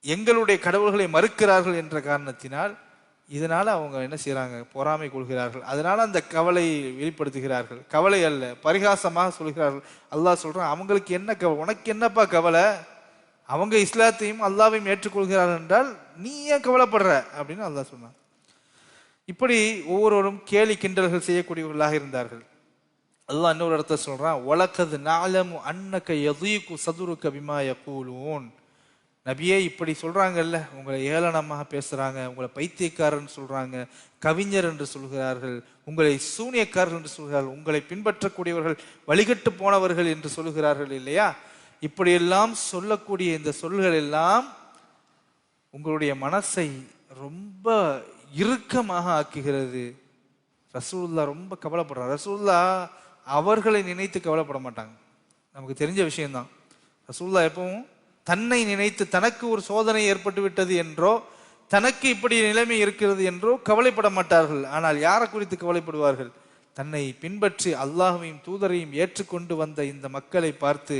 எங்களுடைய கடவுள்களை மறுக்கிறார்கள் என்ற காரணத்தினால் இதனால அவங்க என்ன செய்யறாங்க, பொறாமை கொள்கிறார்கள். அதனால அந்த கவலை வெளிப்படுத்துகிறார்கள். கவலை அல்ல, பரிகாசமாக சொல்கிறார்கள். அல்லாஹ் சொல்றான், அவங்களுக்கு என்ன கவலை, உனக்கு என்னப்பா கவலை? அவங்க இஸ்லாத்தையும் அல்லாவையும் ஏற்றுக்கொள்கிறார்கள் என்றால் நீ ஏன் கவலைப்படுற அப்படின்னு அல்லாஹ் சொன்னான். இப்படி ஒவ்வொருவரும் கேலி கிண்டல்கள் செய்யக்கூடியவர்களாக இருந்தார்கள். அல்லாஹ் இன்னொரு இடத்த சொல்றான், வலகது நஅலமு அன்னக யதீகு சதுருக பிமா யகூலூன். நபியே, இப்படி சொல்றாங்கல்ல, உங்களை ஏளனமாக பேசுறாங்க, உங்களை பைத்தியக்காரன் சொல்றாங்க, கவிஞர் என்று சொல்கிறார்கள், உங்களை சூனியக்காரர்கள் என்று சொல்கிறார்கள், உங்களை பின்பற்றக்கூடியவர்கள் வழிகட்டு போனவர்கள் என்று சொல்கிறார்கள் இல்லையா? இப்படியெல்லாம் சொல்லக்கூடிய இந்த சொல்கள் எல்லாம் உங்களுடைய மனசை ரொம்ப இறுக்கமாக ஆக்குகிறது. ரசூலுல்லா ரொம்ப கவலைப்படுறாங்க. ரசூலுல்லா அவர்களை நினைத்து கவலைப்பட மாட்டாங்க. நமக்கு தெரிஞ்ச விஷயம்தான். ரசூலுல்லா எப்பவும் தன்னை நினைத்து, தனக்கு ஒரு சோதனை ஏற்பட்டு விட்டது என்றோ, தனக்கு இப்படி நிலைமை இருக்கிறது என்றோ கவலைப்பட மாட்டார்கள். ஆனால் யாரை குறித்து கவலைப்படுவார்கள்? தன்னை பின்பற்றி அல்லாஹ்வையும் தூதரையும் ஏற்றுக்கொண்டு வந்த இந்த மக்களை பார்த்து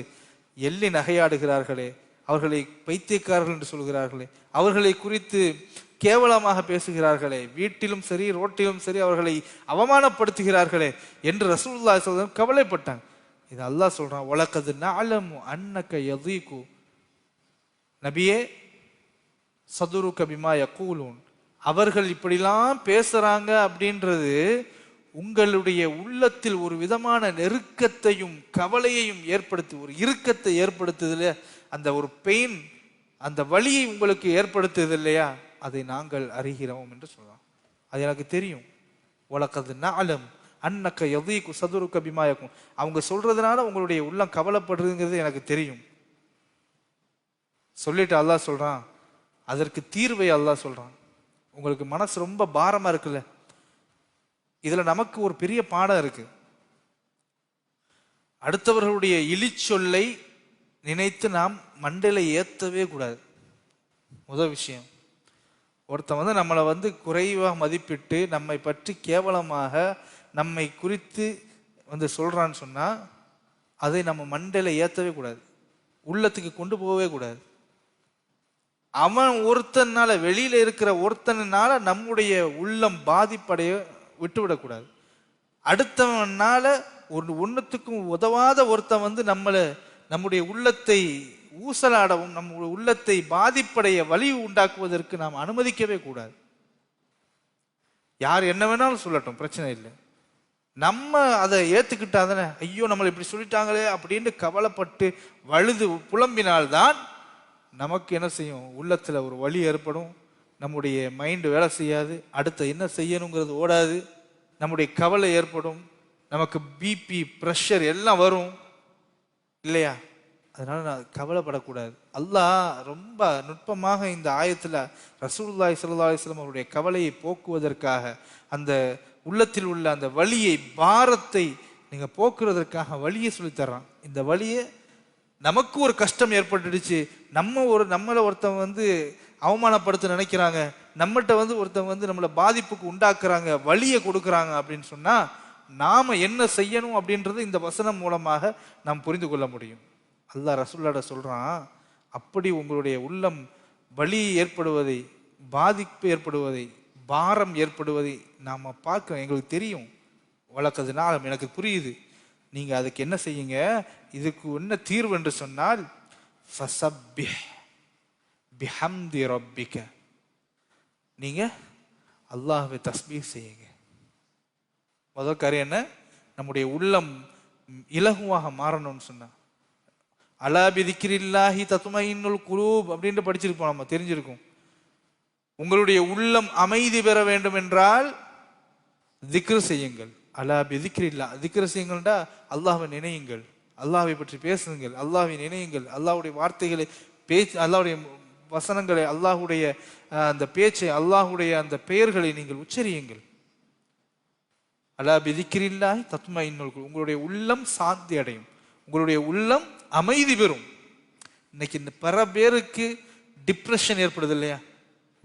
எள்ளி நகையாடுகிறார்களே, அவர்களை பைத்தியக்காரர்கள் என்று சொல்கிறார்களே, அவர்களை குறித்து கேவலமாக பேசுகிறார்களே, வீட்டிலும் சரி ரோட்டிலும் சரி அவர்களை அவமானப்படுத்துகிறார்களே என்று ரசூலுல்லாஹி ஸல்லல்லாஹு அலைஹி வஸல்லம் கவலைப்பட்டாங்க. இது அல்லாஹ் சொல்றான், வலகது நஅலமு அன்னக யதீகு. நபியே, சதுருக பிமா யகூலூன், அவர்கள் இப்படிலாம் பேசுறாங்க அப்படின்றது உங்களுடைய உள்ளத்தில் ஒரு விதமான நெருக்கத்தையும் கவலையையும் ஏற்படுத்தி, ஒரு இறுக்கத்தை ஏற்படுத்துதில்ல, அந்த ஒரு பெயின், அந்த வலியை உங்களுக்கு ஏற்படுத்துது இல்லையா, அதை நாங்கள் அறிகிறோம் என்று சொல்லலாம். அது எனக்கு தெரியும். வலகது நஅலம் அன்னக யதீகு சதுருக பிமா யகூன். அவங்க சொல்றதுனால உங்களுடைய உள்ளம் கவலைப்படுறதுங்கிறது எனக்கு தெரியும் சொல்லிட்டு அல்லாஹ் சொல்றான், அதற்கு தீர்வை அல்லாஹ் சொல்றான். உங்களுக்கு மனசு ரொம்ப பாரமா இருக்குல்ல, இதுல நமக்கு ஒரு பெரிய பாடம் இருக்கு. அடுத்தவர்களுடைய இழிச்சொல்லை நினைத்து நாம் மண்டையில ஏத்தவே கூடாது. முதல் விஷயம், ஒருத்தன் நம்மளை குறைவாக மதிப்பிட்டு நம்மை பற்றி கேவலமாக நம்மை குறித்து சொல்றான்னு சொன்னா அதை நம்ம மண்டையில ஏத்தவே கூடாது, உள்ளத்துக்கு கொண்டு போகவே கூடாது. அவன் ஒருத்தனால, வெளியில இருக்கிற ஒருத்தனால நம்முடைய உள்ளம் பாதிப்படைய விட்டுவிடக்கூடாது. அடுத்தவனால ஒன்னுத்துக்கும் உதவாத ஒருத்தன் நம்முடைய உள்ளத்தை ஊசலாடவும் நம்முடைய உள்ளத்தை பாதிப்படைய வலி உண்டாக்குவதற்கு நாம் அனுமதிக்கவே கூடாது. யார் என்ன வேணாலும் சொல்லட்டும், பிரச்சனை இல்லை. நம்ம அதை ஏத்துக்கிட்டாதானே, ஐயோ நம்மளை இப்படி சொல்லிட்டாங்களே அப்படின்னு கவலைப்பட்டு வழுது புலம்பினால்தான் நமக்கு என்ன செய்யும், உள்ளத்துல ஒரு வலி ஏற்படும், நம்முடைய மைண்டு வேலை செய்யாது, அடுத்த என்ன செய்யணுங்கிறது ஓடாது, நம்முடைய கவலை ஏற்படும், நமக்கு பிபி பிரஷர் எல்லாம் வரும் இல்லையா? அதனால நான் கவலைப்படக்கூடாது. அல்லாஹ் ரொம்ப நுட்பமாக இந்த ஆயத்துல ரசூலுல்லாஹி ஸல்லல்லாஹு அலைஹி வஸல்லம் அவருடைய கவலையை போக்குவதற்காக, அந்த உள்ளத்தில் உள்ள அந்த வலியை, பாரத்தை நீங்க போக்குறதற்காக வலியை சொல்லித்தர்றான். இந்த வலியை, நமக்கு ஒரு கஷ்டம் ஏற்பட்டுடுச்சு, நம்மளை ஒருத்தவங்க அவமானப்படுத்த நினைக்கிறாங்க, நம்மகிட்ட ஒருத்தவங்க நம்மளை பாதிப்புக்கு உண்டாக்குறாங்க, வலியை கொடுக்குறாங்க அப்படின்னு சொன்னா நாம என்ன செய்யணும் அப்படின்றது இந்த வசனம் மூலமாக நாம் புரிந்து கொள்ள முடியும். அல்லாஹ் ரசூலுல்லாஹ் சொல்றான், அப்படி உங்களுடைய உள்ளம் வலி ஏற்படுவதை, பாதிப்பு ஏற்படுவதை, பாரம் ஏற்படுவதை நாம பார்க்கிறோம், எங்களுக்கு தெரியும். வழக்கதுனால எனக்கு புரியுது. நீங்க அதுக்கு என்ன செய்யுங்க, இதுக்கு என்ன தீர்வு என்று சொன்னால், ஃபஸப்பிஹ் பிஹம்தி ரப்பிக, நீங்க அல்லாஹ்வை தஸ்பீஹ் செய்யுங்க. முதல் காரியம் என்ன, நம்முடைய உள்ளம் இலகுவாக மாறணும்னு சொன்னா, அலா பிதிக்ரில்லாஹி தத்மஇன்னுல் குலூப் அப்படின்ட்டு படிச்சிருப்போம், நம்ம தெரிஞ்சிருக்கும். உங்களுடைய உள்ளம் அமைதி பெற வேண்டும் என்றால் திக்ர் செய்யுங்கள். அலா பிதிக்ரில்லா, திக்ர் செய்யுங்கள்டா அல்லாஹ்வை நினையுங்கள், அல்லாஹ்வை பற்றி பேசுங்கள், அல்லாஹ்வை நினையுங்கள், அல்லாஹ்வுடைய வார்த்தைகளை அல்லாஹ்வுடைய வசனங்களை, அல்லாஹ்வுடைய அந்த பேச்சை, அல்லாஹ்வுடைய அந்த பெயர்களை நீங்கள் உச்சரியுங்கள். அலா பிதிக்ரில்லாஹி தத்மஇன்னுல் குலூப், உங்களுடைய உள்ளம் சாந்தி அடையும், உங்களுடைய உள்ளம் அமைதி பெறும். இன்னைக்கு பல பேருக்கு டிப்ரெஷன் ஏற்படுது இல்லையா,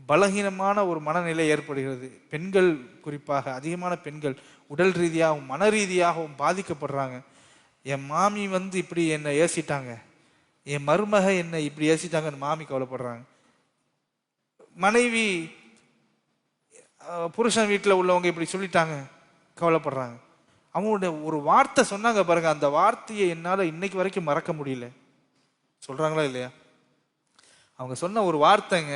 பலகீனமான ஒரு மனநிலை ஏற்படுகிறது. பெண்கள் குறிப்பாக, அதிகமான பெண்கள் உடல் ரீதியாகவும் மன ரீதியாகவும் பாதிக்கப்படுறாங்க. என் மாமி இப்படி என்னை ஏசிட்டாங்க, என் மருமக என்னை இப்படி ஏசிட்டாங்கன்னு மாமி கவலைப்படுறாங்க. மனைவி புருஷன் வீட்டில் உள்ளவங்க இப்படி சொல்லிட்டாங்க, கவலைப்படுறாங்க. அவங்களுடைய ஒரு வார்த்தை சொன்னாங்க பாருங்க, அந்த வார்த்தையை என்னால் இன்னைக்கு வரைக்கும் மறக்க முடியல. சொல்றாங்களா இல்லையா? அவங்க சொன்ன ஒரு வார்த்தைங்க,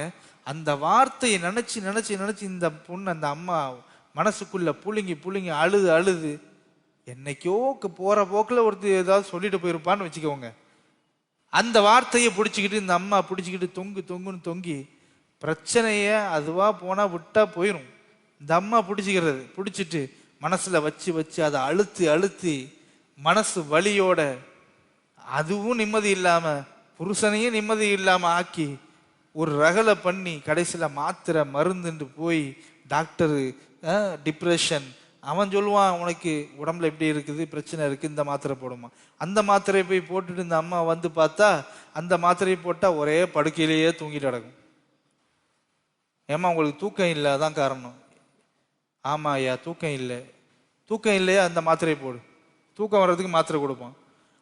அந்த வார்த்தையை நினைச்சு நினைச்சு நினைச்சு இந்த பொண்ணு, அந்த அம்மா மனசுக்குள்ள புழுங்கி புழுங்கி அழுது அழுது, என்னைக்கோ போற போக்கில் ஒருத்தர் ஏதாவது சொல்லிட்டு போயிருப்பான்னு வச்சுக்கோங்க. அந்த வார்த்தையை பிடிச்சிக்கிட்டு இந்த அம்மா பிடிச்சிக்கிட்டு தொங்கு தொங்குன்னு தொங்கி, பிரச்சனைய அதுவா போனா விட்டா போயிடும். இந்த அம்மா பிடிச்சிட்டு மனசுல வச்சு வச்சு அதை அழுத்தி அழுத்தி மனசு வலியோட, அதுவும் நிம்மதி இல்லாம புருஷனையும் நிம்மதி இல்லாம ஆக்கி ஒரு ரகலை பண்ணி கடைசியில மாத்திரை மருந்துன்னு போய் டாக்டரு டிப்ரெஷன், அவன் சொல்லுவான் உனக்கு உடம்புல எப்படி இருக்குது, பிரச்சனை இருக்கு, இந்த மாத்திரை போடுமா. அந்த மாத்திரையை போய் போட்டுட்டு இந்த அம்மா வந்து பார்த்தா, அந்த மாத்திரையை போட்டா ஒரே படுக்கையிலேயே தூங்கிட்டு கிடக்கும். ஏமா உங்களுக்கு தூக்கம் இல்லை, அதான் காரணம். ஆமா ஐயா தூக்கம் இல்லை. தூக்கம் இல்லையா, அந்த மாத்திரையை போடு. தூக்கம் வர்றதுக்கு மாத்திரை கொடுப்பான்.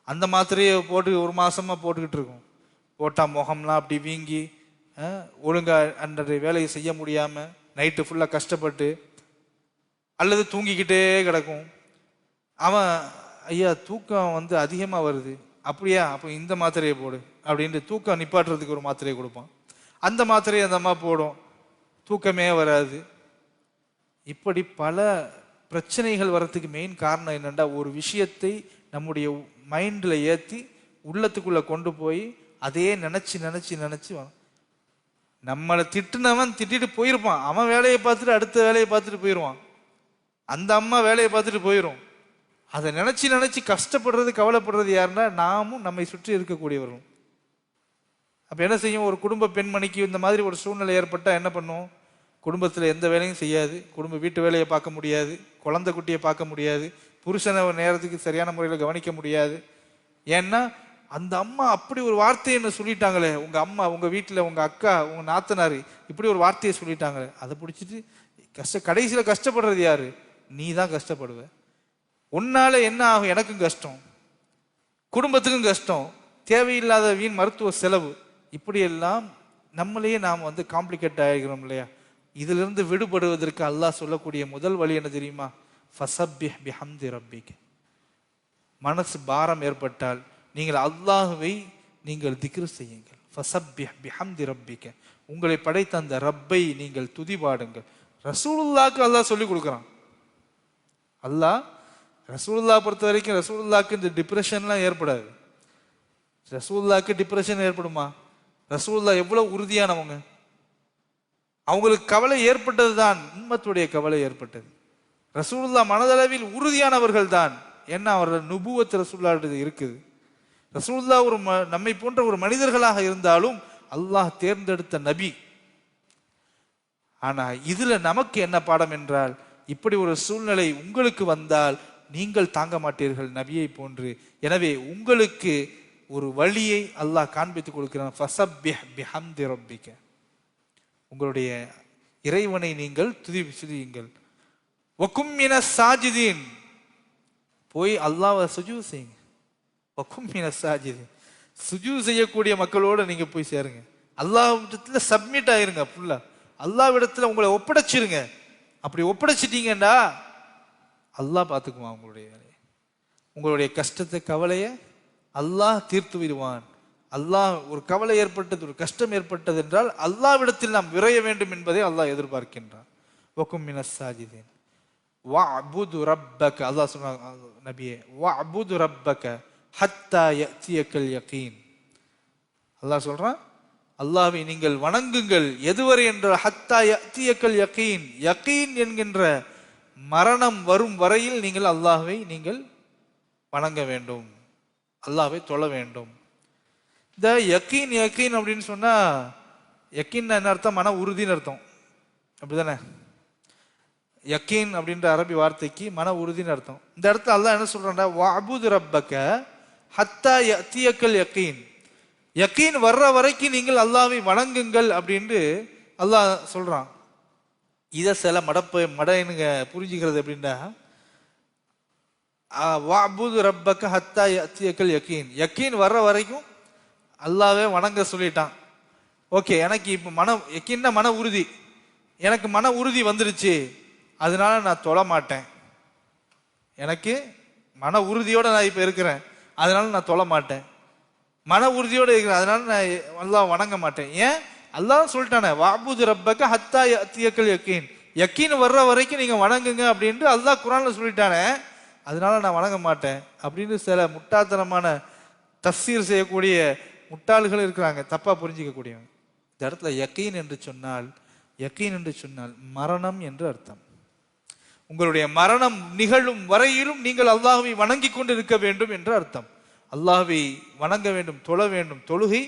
அந்த மாத்திரையை போட்டு ஒரு மாசமா போட்டுக்கிட்டு இருக்கும். போட்டா முகம்லாம் அப்படி வீங்கி, ஒழுங்கா அந்த வேலையை செய்ய முடியாம நைட்டு ஃபுல்லா கஷ்டப்பட்டு அல்லது தூங்கிக்கிட்டே கிடக்கும். அவன் ஐயா தூக்கம் அதிகமா வருது. அப்படியா, அப்போ இந்த மாத்திரையை போடு அப்படின்ட்டு தூக்கம் நிப்பாட்டுறதுக்கு ஒரு மாத்திரையை கொடுப்பான். அந்த மாத்திரையை அந்த அம்மா போடும், தூக்கமே வராது. இப்படி பல பிரச்சனைகள் வர்றதுக்கு மெயின் காரணம் என்னென்னா, ஒரு விஷயத்தை நம்முடைய மைண்டில் ஏற்றி உள்ளத்துக்குள்ளே கொண்டு போய் அதையே நினச்சி நினச்சி நினச்சி நம்மளை திட்டுனவன் திட்டிட்டு போயிருப்பான். அவன் வேலையை பார்த்துட்டு அடுத்த வேலையை பார்த்துட்டு போயிடுவான். அந்த அம்மா வேலையை பார்த்துட்டு போயிடும். அதை நினச்சி நினச்சி கஷ்டப்படுறது கவலைப்படுறது யாருன்னா நாமும் நம்மை சுற்றி இருக்கக்கூடியவர்களும். அப்போ என்ன செய்யும், ஒரு குடும்ப பெண்மணிக்கு இந்த மாதிரி ஒரு சூழ்நிலை ஏற்பட்டால் என்ன பண்ணும்? குடும்பத்தில் எந்த வேலையும் செய்யாது, வீட்டு வேலையை பார்க்க முடியாது, குழந்தை குட்டியை பார்க்க முடியாது, புருஷனை ஒரு நேரத்துக்கு சரியான முறையில் கவனிக்க முடியாது. ஏன்னா அந்த அம்மா அப்படி ஒரு வார்த்தையை என்ன சொல்லிட்டாங்களே, உங்க அம்மா, உங்க வீட்டில் உங்க அக்கா, உங்க நாத்தனார் இப்படி ஒரு வார்த்தையை சொல்லிட்டாங்களே, அதை பிடிச்சிட்டு கடைசியில் கஷ்டப்படுறது யாரு? நீ தான் கஷ்டப்படுவ. உன்னால என்ன ஆகும்? எனக்கும் கஷ்டம், குடும்பத்துக்கும் கஷ்டம், தேவையில்லாத வீண் மருத்துவ செலவு, இப்படியெல்லாம் நம்மளையே நாம் காம்ப்ளிகேட் ஆகிக்கிறோம் இல்லையா? இதிலிருந்து விடுபடுவதற்கு அல்லாஹ் சொல்லக்கூடிய முதல் வழி என்ன தெரியுமா? ஃபஸப்பிஹ் பிஹம்தி ரப்பிக். மனசு பாரம் ஏற்பட்டால் நீங்கள் அல்லாஹ்வை நீங்கள் திக்ர் செய்யுங்கள். ஃபஸப்பிஹ் பிஹம்தி ரப்பிக், உங்களை படைத்த அந்த ரப்பை நீங்கள் துதிபாடுங்கள். ரசூலுல்லாஹ்க்கு அல்லாஹ் சொல்லி கொடுக்குறான். அல்லாஹ் ரசூலுல்லாஹ் பொறுத்த வரைக்கும் ரசூலுல்லாஹ்க்கு இந்த டிப்ரெஷன்லாம் ஏற்படாது. ரசூலுல்லாஹ்க்கு டிப்ரெஷன் ஏற்படுமா? ரசூலுல்லாஹ் எவ்வளவு உறுதியானவங்க. அவங்களுக்கு கவலை ஏற்பட்டது தான் உம்மத்துடைய கவலை ஏற்பட்டது. ரசூலுல்லாஹ் மனதளவில் உறுதியானவர்கள் தான். என்ன, அவர்கள் நுபுவத் ரசூலுல்லாஹ் இருக்குது. ரசூலுல்லாஹ் ஒரு நம்மை போன்ற ஒரு மனிதர்களாக இருந்தாலும் அல்லாஹ் தேர்ந்தெடுத்த நபி. ஆனா இதுல நமக்கு என்ன பாடம் என்றால், இப்படி ஒரு சூழ்நிலை உங்களுக்கு வந்தால் நீங்கள் தாங்க மாட்டீர்கள் நபியை போன்று. எனவே உங்களுக்கு ஒரு வழியை அல்லாஹ் காண்பித்து கொடுக்கிறான். ஃபஸப்பிஹ் பிஹம்தி ரப்பிக, உங்களுடைய இறைவனை நீங்கள் துதியுங்கள். வகும் மினஸ் சாஜிதீன், போய் அல்லாஹ்வை சுஜூத் செய்யுங்க. வகும் மினஸ் சாஜிதீன், சுஜூத் செய்யக்கூடிய மக்களோடு நீங்க போய் சேருங்க. அல்லாஹ்விடத்துல சப்மிட் ஆயிருங்க. ஃபுல்லா அல்லாஹ்விடத்துல உங்களை ஒப்படைச்சிருங்க. அப்படி ஒப்படைச்சிட்டீங்கன்னா அல்லாஹ் பார்த்துக்குவான் உங்களுடைய வேலையை. உங்களுடைய கஷ்டத்தை கவலையை அல்லாஹ் தீர்த்து விடுவான். அல்லாஹ் ஒரு கவலை ஏற்பட்டது, ஒரு கஷ்டம் ஏற்பட்டது என்றால் அல்லாஹ்விடத்தில் நாம் விரைய வேண்டும் என்பதை அல்லாஹ் எதிர்பார்க்கின்றான். வகும் மினஸ் சாஜிதீன் வஅபுது ரப்பக, அல்லாஹ் சொன்னாங்க நபியே, வஅபுது ரப்பக ஹத்தா யஅதியக்கல் யகீன். அல்லாஹ் சொல்றான், அல்லாஹ்வை நீங்கள் வணங்குங்கள். எதுவரை என்றால் ஹத்தா யஅதியக்கல் யகீன், யகீன் என்கின்ற மரணம் வரும் வரையில் நீங்கள் அல்லாஹ்வை நீங்கள் வணங்க வேண்டும், அல்லாஹ்வை தொழ வேண்டும். இந்த யகீன் யகீன் அப்படின்னு சொன்னா, யகீன் என்ன அர்த்தம்? மன உறுதின்னு அர்த்தம், அப்படிதானே? யகீன் அப்படின்ற அரபி வார்த்தைக்கு மன உறுதின்னு அர்த்தம். இந்த இடத்துல அல்லாஹ் என்ன சொல்றான்டா, வஅபுது ரப்பக ஹத்தா யஅதியக்கல் யகீன், யகீன் வர்ற வரைக்கும் நீங்கள் அல்லாஹ்வை வணங்குங்கள் அப்படின்னு அல்லாஹ் சொல்றான். இதை சில மடையனுங்க புரிஞ்சுக்கிறது எப்படின்னா, வஅபுது ரப்பக ஹத்தா யஅதியக்கல் யகீன், யகீன் வர்ற வரைக்கும் அல்லாஹ்வே வணங்க சொல்லிட்டான். ஓகே, எனக்கு இப்போ யகீன்னா மன உறுதி, எனக்கு மன உறுதி வந்துருச்சு, அதனால நான் தொழ மாட்டேன். எனக்கு மன உறுதியோட நான் இப்ப இருக்கிறேன், அதனால நான் தொழ மாட்டேன். மன உறுதியோட இருக்கிறேன், அதனால நான் அல்லாஹ் வணங்க மாட்டேன். ஏன்? அல்லாஹ் சொல்லிட்டானே, வஅபுது ரப்பக ஹத்தா யஅத்தியக்கல் யக்கீன், யக்கீன் வர்ற வரைக்கும் நீங்க வணங்குங்க அப்படின்ட்டு அல்லாஹ் குர்ஆன்ல சொல்லிட்டானே, அதனால நான் வணங்க மாட்டேன் அப்படின்னு சில முட்டாள்தனமான தஃசீர் செய்யக்கூடிய முட்டாள்கள் இருக்கிறாங்க, தப்பா புரிஞ்சிக்க கூடியவங்க. இந்த இடத்துல யக்கீன் என்று சொன்னால் மரணம் என்று அர்த்தம். உங்களுடைய மரணம் நிகழும் வரையிலும் நீங்கள் அல்லாஹ்வை வணங்கி கொண்டு இருக்க வேண்டும் என்று அர்த்தம். அல்லாஹ்வை வணங்க வேண்டும், தொழ வேண்டும். தொழுகை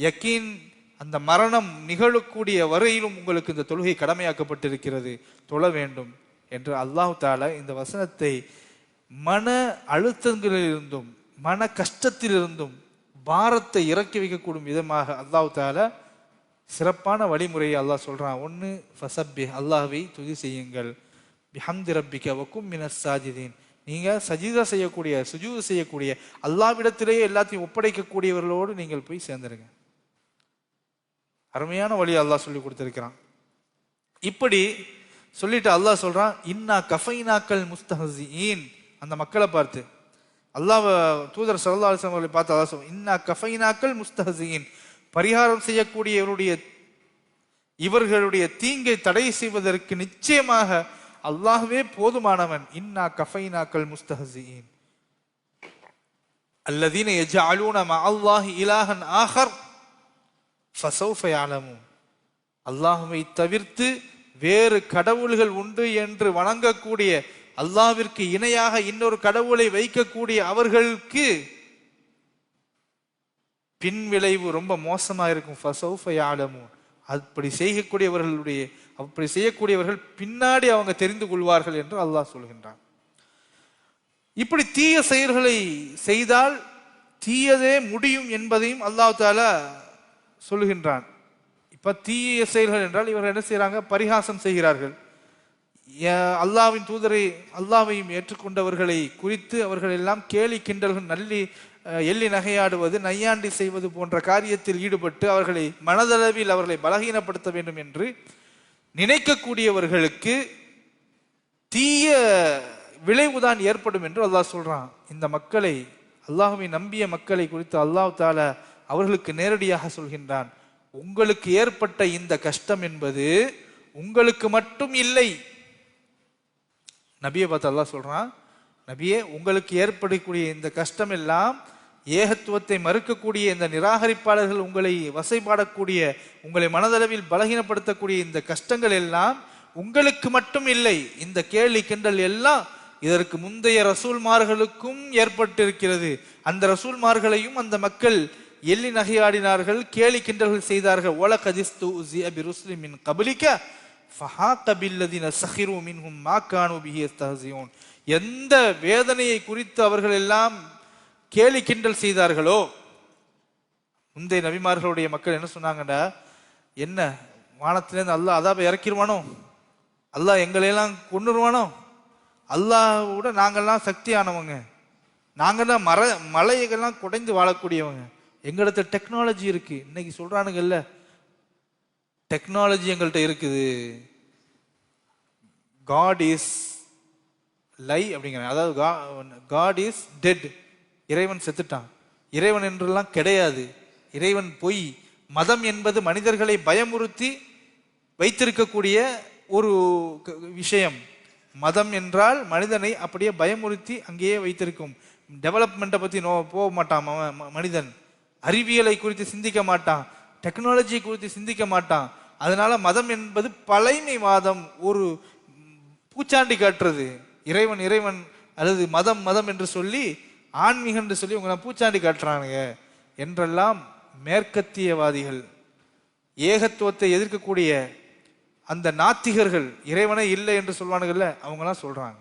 யக்கீன், அந்த மரணம் நிகழக்கூடிய வரையிலும் உங்களுக்கு இந்த தொழுகை கடமையாக்கப்பட்டிருக்கிறது, தொழ வேண்டும் என்று அல்லாஹ் தஆலா இந்த வசனத்தை மன அழுத்தங்களிலிருந்தும் மன கஷ்டத்திலிருந்தும் பாரத்தை இறக்கி வைக்கக்கூடும் விதமாக அல்லாஹ் தஆலா சிறப்பான வழிமுறையை அல்லாஹ் சொல்றான். ஒன்று, ஃபஸப்பி, அல்லாஹ்வை துதி செய்யுங்கள், பிஹம்தி ரப்பிக வகும் மினஸ் சாஜிதீன், நீங்க சஜீதா செய்யக்கூடிய, சுஜூத் செய்யக்கூடிய, அல்லாஹ்விடத்திலேயே எல்லாத்தையும் ஒப்படைக்கக்கூடியவர்களோடு நீங்கள் போய் சேர்ந்துருங்க. அருமையான வழி அல்லாஹ் சொல்லி கொடுத்திருக்கிறான். இப்படி சொல்லிட்டு அல்லாஹ் சொல்றான், இன்னா கஃபைனாக்கல் முஸ்தஹஸீன், அந்த மக்களை பார்த்து அல்லாஹ் தூதர் ஸல்லல்லாஹு அலைஹி வஸல்லம் அவர்களை பார்த்து அல்லாஹ் சொல்றான், இன்னா கஃபைனாக்கல் முஸ்தஹஸீன், பரிகாரம் செய்யக்கூடிய இவர்களுடைய தீங்கை தடை செய்வதற்கு நிச்சயமாக அல்லாஹ்வே போதுமானவன். இன்னா கஃபைனாக்கல் முஸ்தஹஸீன் அல்லதீன யஜஅலூன மஅல்லாஹி இலாஹன் ஆகர் ஃபஸௌஃப யஅலமூன், அல்லாஹ்வை தவிர்த்து வேறு கடவுள்கள் உண்டு என்று வணங்கக்கூடிய, அல்லாஹ்விற்கு இணையாக இன்னொரு கடவுளை வைக்கக்கூடிய அவர்களுக்கு பின் விளைவு ரொம்ப மோசமா இருக்கும். ஃபஸௌஃப யஅலமூன், அப்படி செய்யக்கூடியவர்கள் பின்னாடி அவங்க தெரிந்து கொள்வார்கள் என்று அல்லாஹ் சொல்கின்றான். இப்படி தீய செயல்களை செய்தால் தீயதே முடியும் என்பதையும் அல்லாஹ் தஆலா சொல்லுகின்றான். இப்ப தீய செயல்கள் என்றால் இவர்கள் என்ன செய்யறாங்க? பரிகாசம் செய்கிறார்கள். அல்லாஹ்வின் தூதரை, அல்லாஹ்வையும் ஏற்றுக்கொண்டவர்களை குறித்து அவர்கள் எல்லாம் கேலி கிண்டல்கள், எள்ளி நகையாடுவது, நையாண்டி செய்வது போன்ற காரியத்தில் ஈடுபட்டு அவர்களை மனதளவில் அவர்களை பலகீனப்படுத்த வேண்டும் என்று நினைக்கக்கூடியவர்களுக்கு தீய விளைவுதான் ஏற்படும் என்று அல்லாஹ் சொல்றான். இந்த மக்களை, அல்லாஹ்வை நம்பிய மக்களை குறித்து அல்லாஹ் தஆலா அவர்களுக்கு நேரடியாக சொல்கின்றான், உங்களுக்கு ஏற்பட்ட இந்த கஷ்டம் என்பது உங்களுக்கு மட்டும் இல்லை. நபியை பார்த்து அல்லாஹ் சொல்றான், நபியே, உங்களுக்கு ஏற்படக்கூடிய இந்த கஷ்டம் எல்லாம், ஏகத்துவத்தை மறுக்கக்கூடிய இந்த நிராகரிப்பாளர்கள் உங்களை வசைபாடக்கூடிய, உங்களை மனதளவில் பலகீனப்படுத்தக்கூடிய இந்த கஷ்டங்கள் எல்லாம் உங்களுக்கு மட்டும் இல்லை. இந்த கேலி கிண்டல் எல்லாம் இதற்கு முந்தைய ரசூல்மார்களுக்கும் ஏற்பட்டிருக்கிறது. அந்த ரசூல்மார்களையும் அந்த மக்கள் எள்ளி நகையாடினார்கள், கேலி கிண்டல்கள் செய்தார்கள். வலகதிஸ்துஸிஅ பிருஸ்லின் மின் கப்லிக ஃபஹாக பில்லதீன ஸஹிரு மின்ஹும் மா கானூ பிஹி யஸ்தஹ்ஸிஊன், எந்த வேதனையை குறித்து அவர்கள் எல்லாம் கேலி கிண்டல் செய்தார்களோ, முந்தைய நபிமார்களுடைய மக்கள் என்ன சொன்னாங்கடா, என்ன வானத்திலேருந்து அல்லாஹ் அதாபை இறக்கிடுவானோ, அல்லாஹ் எங்களையெல்லாம் கொண்டுருவானோ, அல்லாஹ்வோட நாங்கள்லாம் சக்தியானவங்க, நாங்கள்லாம் மலையெல்லாம் குடைந்து வாழக்கூடியவங்க, எங்களிடத்த டெக்னாலஜி இருக்கு. இன்னைக்கு சொல்றானுங்கல்ல, டெக்னாலஜி எங்கள்கிட்ட இருக்குது, காட் இஸ் லை அப்படிங்கிறாங்க. அதாவது காட் இஸ் டெட், இறைவன் செத்துட்டான், இறைவன் என்றெல்லாம் கிடையாது, இறைவன் பொய். மதம் என்பது மனிதர்களை பயமுறுத்தி வைத்திருக்கக்கூடிய ஒரு விஷயம். மதம் என்றால் மனிதனை அப்படியே பயமுறுத்தி அங்கேயே வைத்திருக்கும். டெவலப்மெண்ட்டை பற்றி போக மாட்டான் மனிதன், அறிவியலை குறித்து சிந்திக்க மாட்டான், டெக்னாலஜி குறித்து சிந்திக்க மாட்டான். அதனால மதம் என்பது பழைமைவாதம், ஒரு பூச்சாண்டி காட்டுறது. இறைவன் இறைவன் அல்லது மதம் மதம் என்று சொல்லி, ஆன்மீகம் என்று சொல்லி உங்களை பூச்சாண்டி காட்டுறானுங்க என்றெல்லாம் மேற்கத்தியவாதிகள், ஏகத்துவத்தை எதிர்க்கக்கூடிய அந்த நாத்திகர்கள், இறைவனே இல்லை என்று சொல்வானுங்கள்ல, அவங்கெல்லாம் சொல்றாங்க.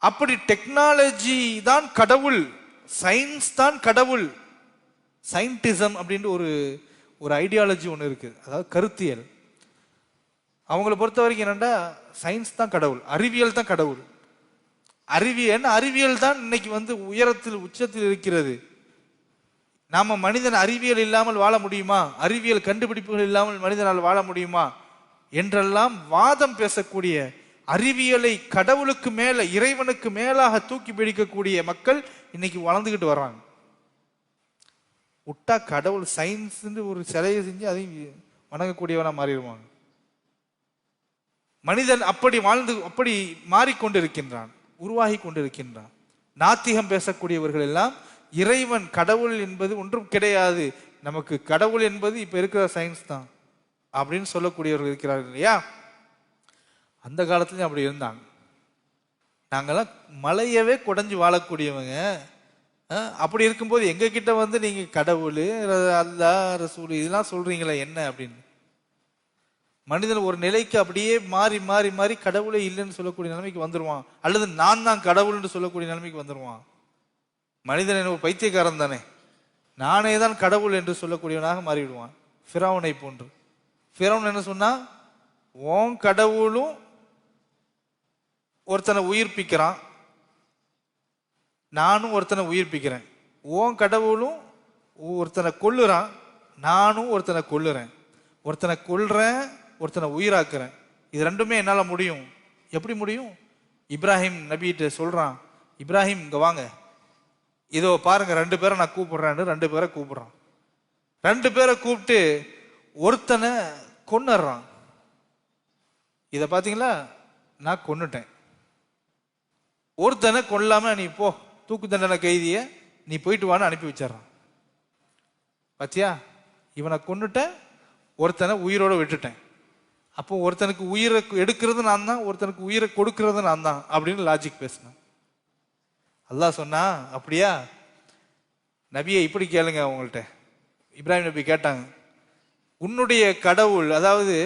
அப்படி டெக்னாலஜி தான் கடவுள், சயின்ஸ் தான் கடவுள், சயின்டிசம் அப்படின்ற ஒரு ஐடியாலஜி ஒன்று இருக்கு, அதாவது கருத்தியல். அவங்கள பொறுத்த வரைக்கும் என்னன்னா, சயின்ஸ் தான் கடவுள், அறிவியல் தான் கடவுள். அறிவியல் தான் இன்னைக்கு உயரத்தில் உச்சத்தில் இருக்கிறது. நாம மனிதன் அறிவியல் இல்லாமல் வாழ முடியுமா? அறிவியல் கண்டுபிடிப்புகள் இல்லாமல் மனிதனால் வாழ முடியுமா? என்றெல்லாம் வாதம் பேசக்கூடிய, அறிவியலை கடவுளுக்கு மேல, இறைவனுக்கு மேலாக தூக்கி பிடிக்கக்கூடிய மக்கள் இன்னைக்கு வளர்ந்துகிட்டு வர்றாங்க. விட்டா கடவுள் சயின்ஸ் ஒரு சிலையை செஞ்சு அதையும் வணங்கக்கூடியவனா மாறிடுவாங்க. மனிதன் அப்படி அப்படி மாறிக்கொண்டிருக்கின்றான், உருவாகி கொண்டிருக்கின்றான். நாத்திகம் பேசக்கூடியவர்கள் எல்லாம் இறைவன் கடவுள் என்பது ஒன்றும் கிடையாது, நமக்கு கடவுள் என்பது இப்ப இருக்கிற சயின்ஸ் தான் அப்படின்னு சொல்லக்கூடியவர்கள் இருக்கிறார்கள் இல்லையா? அந்த காலத்துலயும் அப்படி இருந்தாங்க. நாங்கெல்லாம் மலையவே குடைஞ்சு வாழக்கூடியவங்க. அப்படி இருக்கும்போது எங்க கிட்ட வந்து நீங்க கடவுள், அல்லாஹ், ரசூல் இதெல்லாம் சொல்றீங்களா என்ன அப்படின்னு? மனிதன் ஒரு நிலைக்கு அப்படியே மாறி மாறி மாறி கடவுளே இல்லைன்னு சொல்லக்கூடிய நிலைமைக்கு வந்துருவான், அல்லது நான் தான் கடவுள்னு சொல்லக்கூடிய நிலைமைக்கு வந்துருவான். மனிதன் ஒரு பைத்தியக்காரன் தானே, நானே தான் கடவுள் என்று சொல்லக்கூடியவனாக மாறிவிடுவான், ஃபிரௌனை போன்று. ஃபிரௌன் என்ன சொன்னா, உன் கடவுளும் ஒருத்தனை உயிர்ப்பிக்கிறான், நானும் ஒருத்தனை உயிர்ப்பிக்கிறேன். உன் கடவுளும் ஒருத்தனை கொல்லுறான், நானும் ஒருத்தனை கொல்லுறேன். ஒருத்தனை கொல்றேன், ஒருத்தனை உயிராக்குறேன். இது ரெண்டுமே என்னால முடியும். எப்படி முடியும்? இப்ராஹிம் நபிகிட்ட சொல்றான், இப்ராஹிம் இங்க வாங்க, இதோ பாருங்க 2 பேரை நான் கூப்பிடுறேன்னு 2 பேரை கூப்பிடுறான். 2 பேரை கூப்பிட்டு ஒருத்தனை கொன்னுறான். இத பாத்தீங்களா, நான் கொன்னுட்டேன். ஒருத்தனை கொல்லாம நீ போ, தூக்கு தண்டனை கைதிய நீ போயிட்டு வான்னு அனுப்பி வச்சிடறான். பாத்தியா, இவனை கொன்னுட்டேன், ஒருத்தனை உயிரோட விட்டுட்டேன். அப்போ ஒருத்தனுக்கு உயிரை எடுக்கிறது நான் தான், ஒருத்தனுக்கு உயிரை கொடுக்கறது நான் தான் அப்படின்னு லாஜிக் பேசினேன். அல்லாஹ் சொன்னா, அப்படியா நபியை இப்படி கேளுங்க. அவங்கள்ட்ட இப்ராஹிம் நபி கேட்டாங்க, உன்னுடைய கடவுள், அதாவது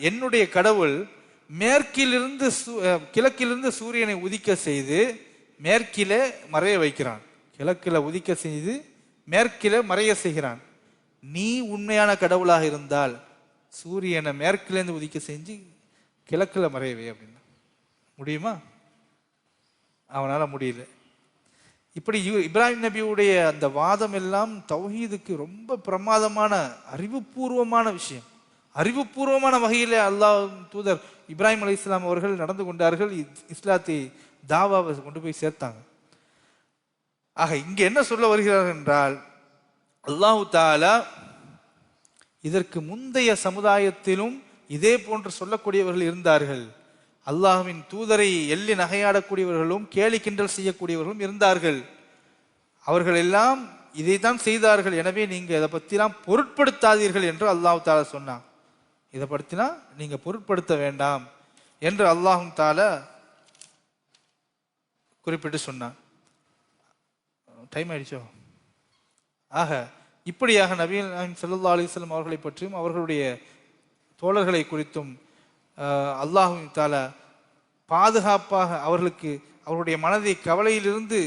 என்னுடைய கடவுள் மேற்கிலிருந்து கிழக்கிலிருந்து சூரியனை உதிக்க செய்து மேற்கிலே மறைய வைக்கிறான், கிழக்கில உதிக்க செய்து மேற்கில மறைய செய்கிறான். நீ உண்மையான கடவுளாக இருந்தால் சூரியனை மேற்கிலேருந்து உதிக்க செஞ்சு கிழக்கில் மறையவே அப்படின்னா முடியுமா? அவனால முடியல. இப்படி இப்ராஹிம் நபியுடைய அந்த வாதம் எல்லாம் தௌஹீதுக்கு ரொம்ப பிரமாதமான அறிவுபூர்வமான விஷயம். அறிவுபூர்வமான வகையில் அல்லாஹ் தூதர் இப்ராஹிம் அலைஹிஸ்ஸலாம் அவர்கள் நடந்து கொண்டார்கள், இஸ்லாத்தை தாவாவை கொண்டு போய் சேர்த்தாங்க. ஆக இங்க என்ன சொல்ல வருகிறார்கள் என்றால், அல்லாஹு தஆலா இதற்கு முந்தைய சமுதாயத்திலும் இதே போன்று சொல்லக்கூடியவர்கள் இருந்தார்கள். அல்லாஹ்வின் தூதரை எள்ளி நகையாடக்கூடியவர்களும் கேலி கிண்டல் செய்யக்கூடியவர்களும் இருந்தார்கள். அவர்கள் எல்லாம் இதைத்தான் செய்தார்கள். எனவே நீங்க இதை பத்திலாம் பொருட்படுத்தாதீர்கள் என்று அல்லாஹ் தஆலா சொன்னான். இதை பத்தினா நீங்க பொருட்படுத்த வேண்டாம் என்று அல்லாஹ் தஆலா குறிப்பிட்டு சொன்னான். டைம் ஆயிடுச்சோ? ஆக இப்படியாக நபிகள் நாயகம் ஸல்லல்லாஹு அலைஹி வஸல்லம் அவர்களை பற்றியும் அவர்களுடைய தோழர்களை குறித்தும் அல்லாஹ் தஆலா பாதுகாப்பாக அவர்களுக்கு அவருடைய மனதை கவலையிலிருந்து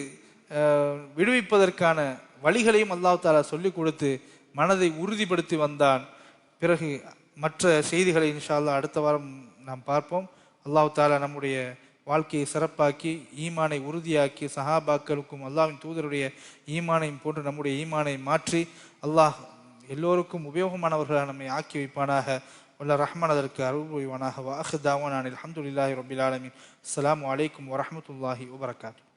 விடுவிப்பதற்கான வழிகளையும் அல்லாஹ் தஆலா சொல்லிக் கொடுத்து மனதை உறுதிப்படுத்தி வந்தான். பிறகு மற்ற செய்திகளை இன்ஷா அல்லாஹ் அடுத்த வாரம் நாம் பார்ப்போம். அல்லாஹ் தஆலா நம்முடைய வாழ்க்கையை சிறப்பாக்கி ஈமானை உறுதியாக்கி சஹாபாக்களுக்கும் அல்லாஹ்வின் தூதருடைய ஈமானையும் போன்று நம்முடைய ஈமானை மாற்றி அல்லாஹ் எல்லோருக்கும் உபயோகமானவர்களாக நம்மை ஆக்கி வைப்பானாக. வல்ல ரஹ்மான் அதற்கு அருள் புரிவானாக. வ ஆஹிரு தாவானா அல்ஹம்துலில்லாஹி ரப்பில் ஆலமீன். அஸ்ஸலாமு அலைக்கும் வரஹ்மத்துல்லாஹி வபரகாத்துஹு.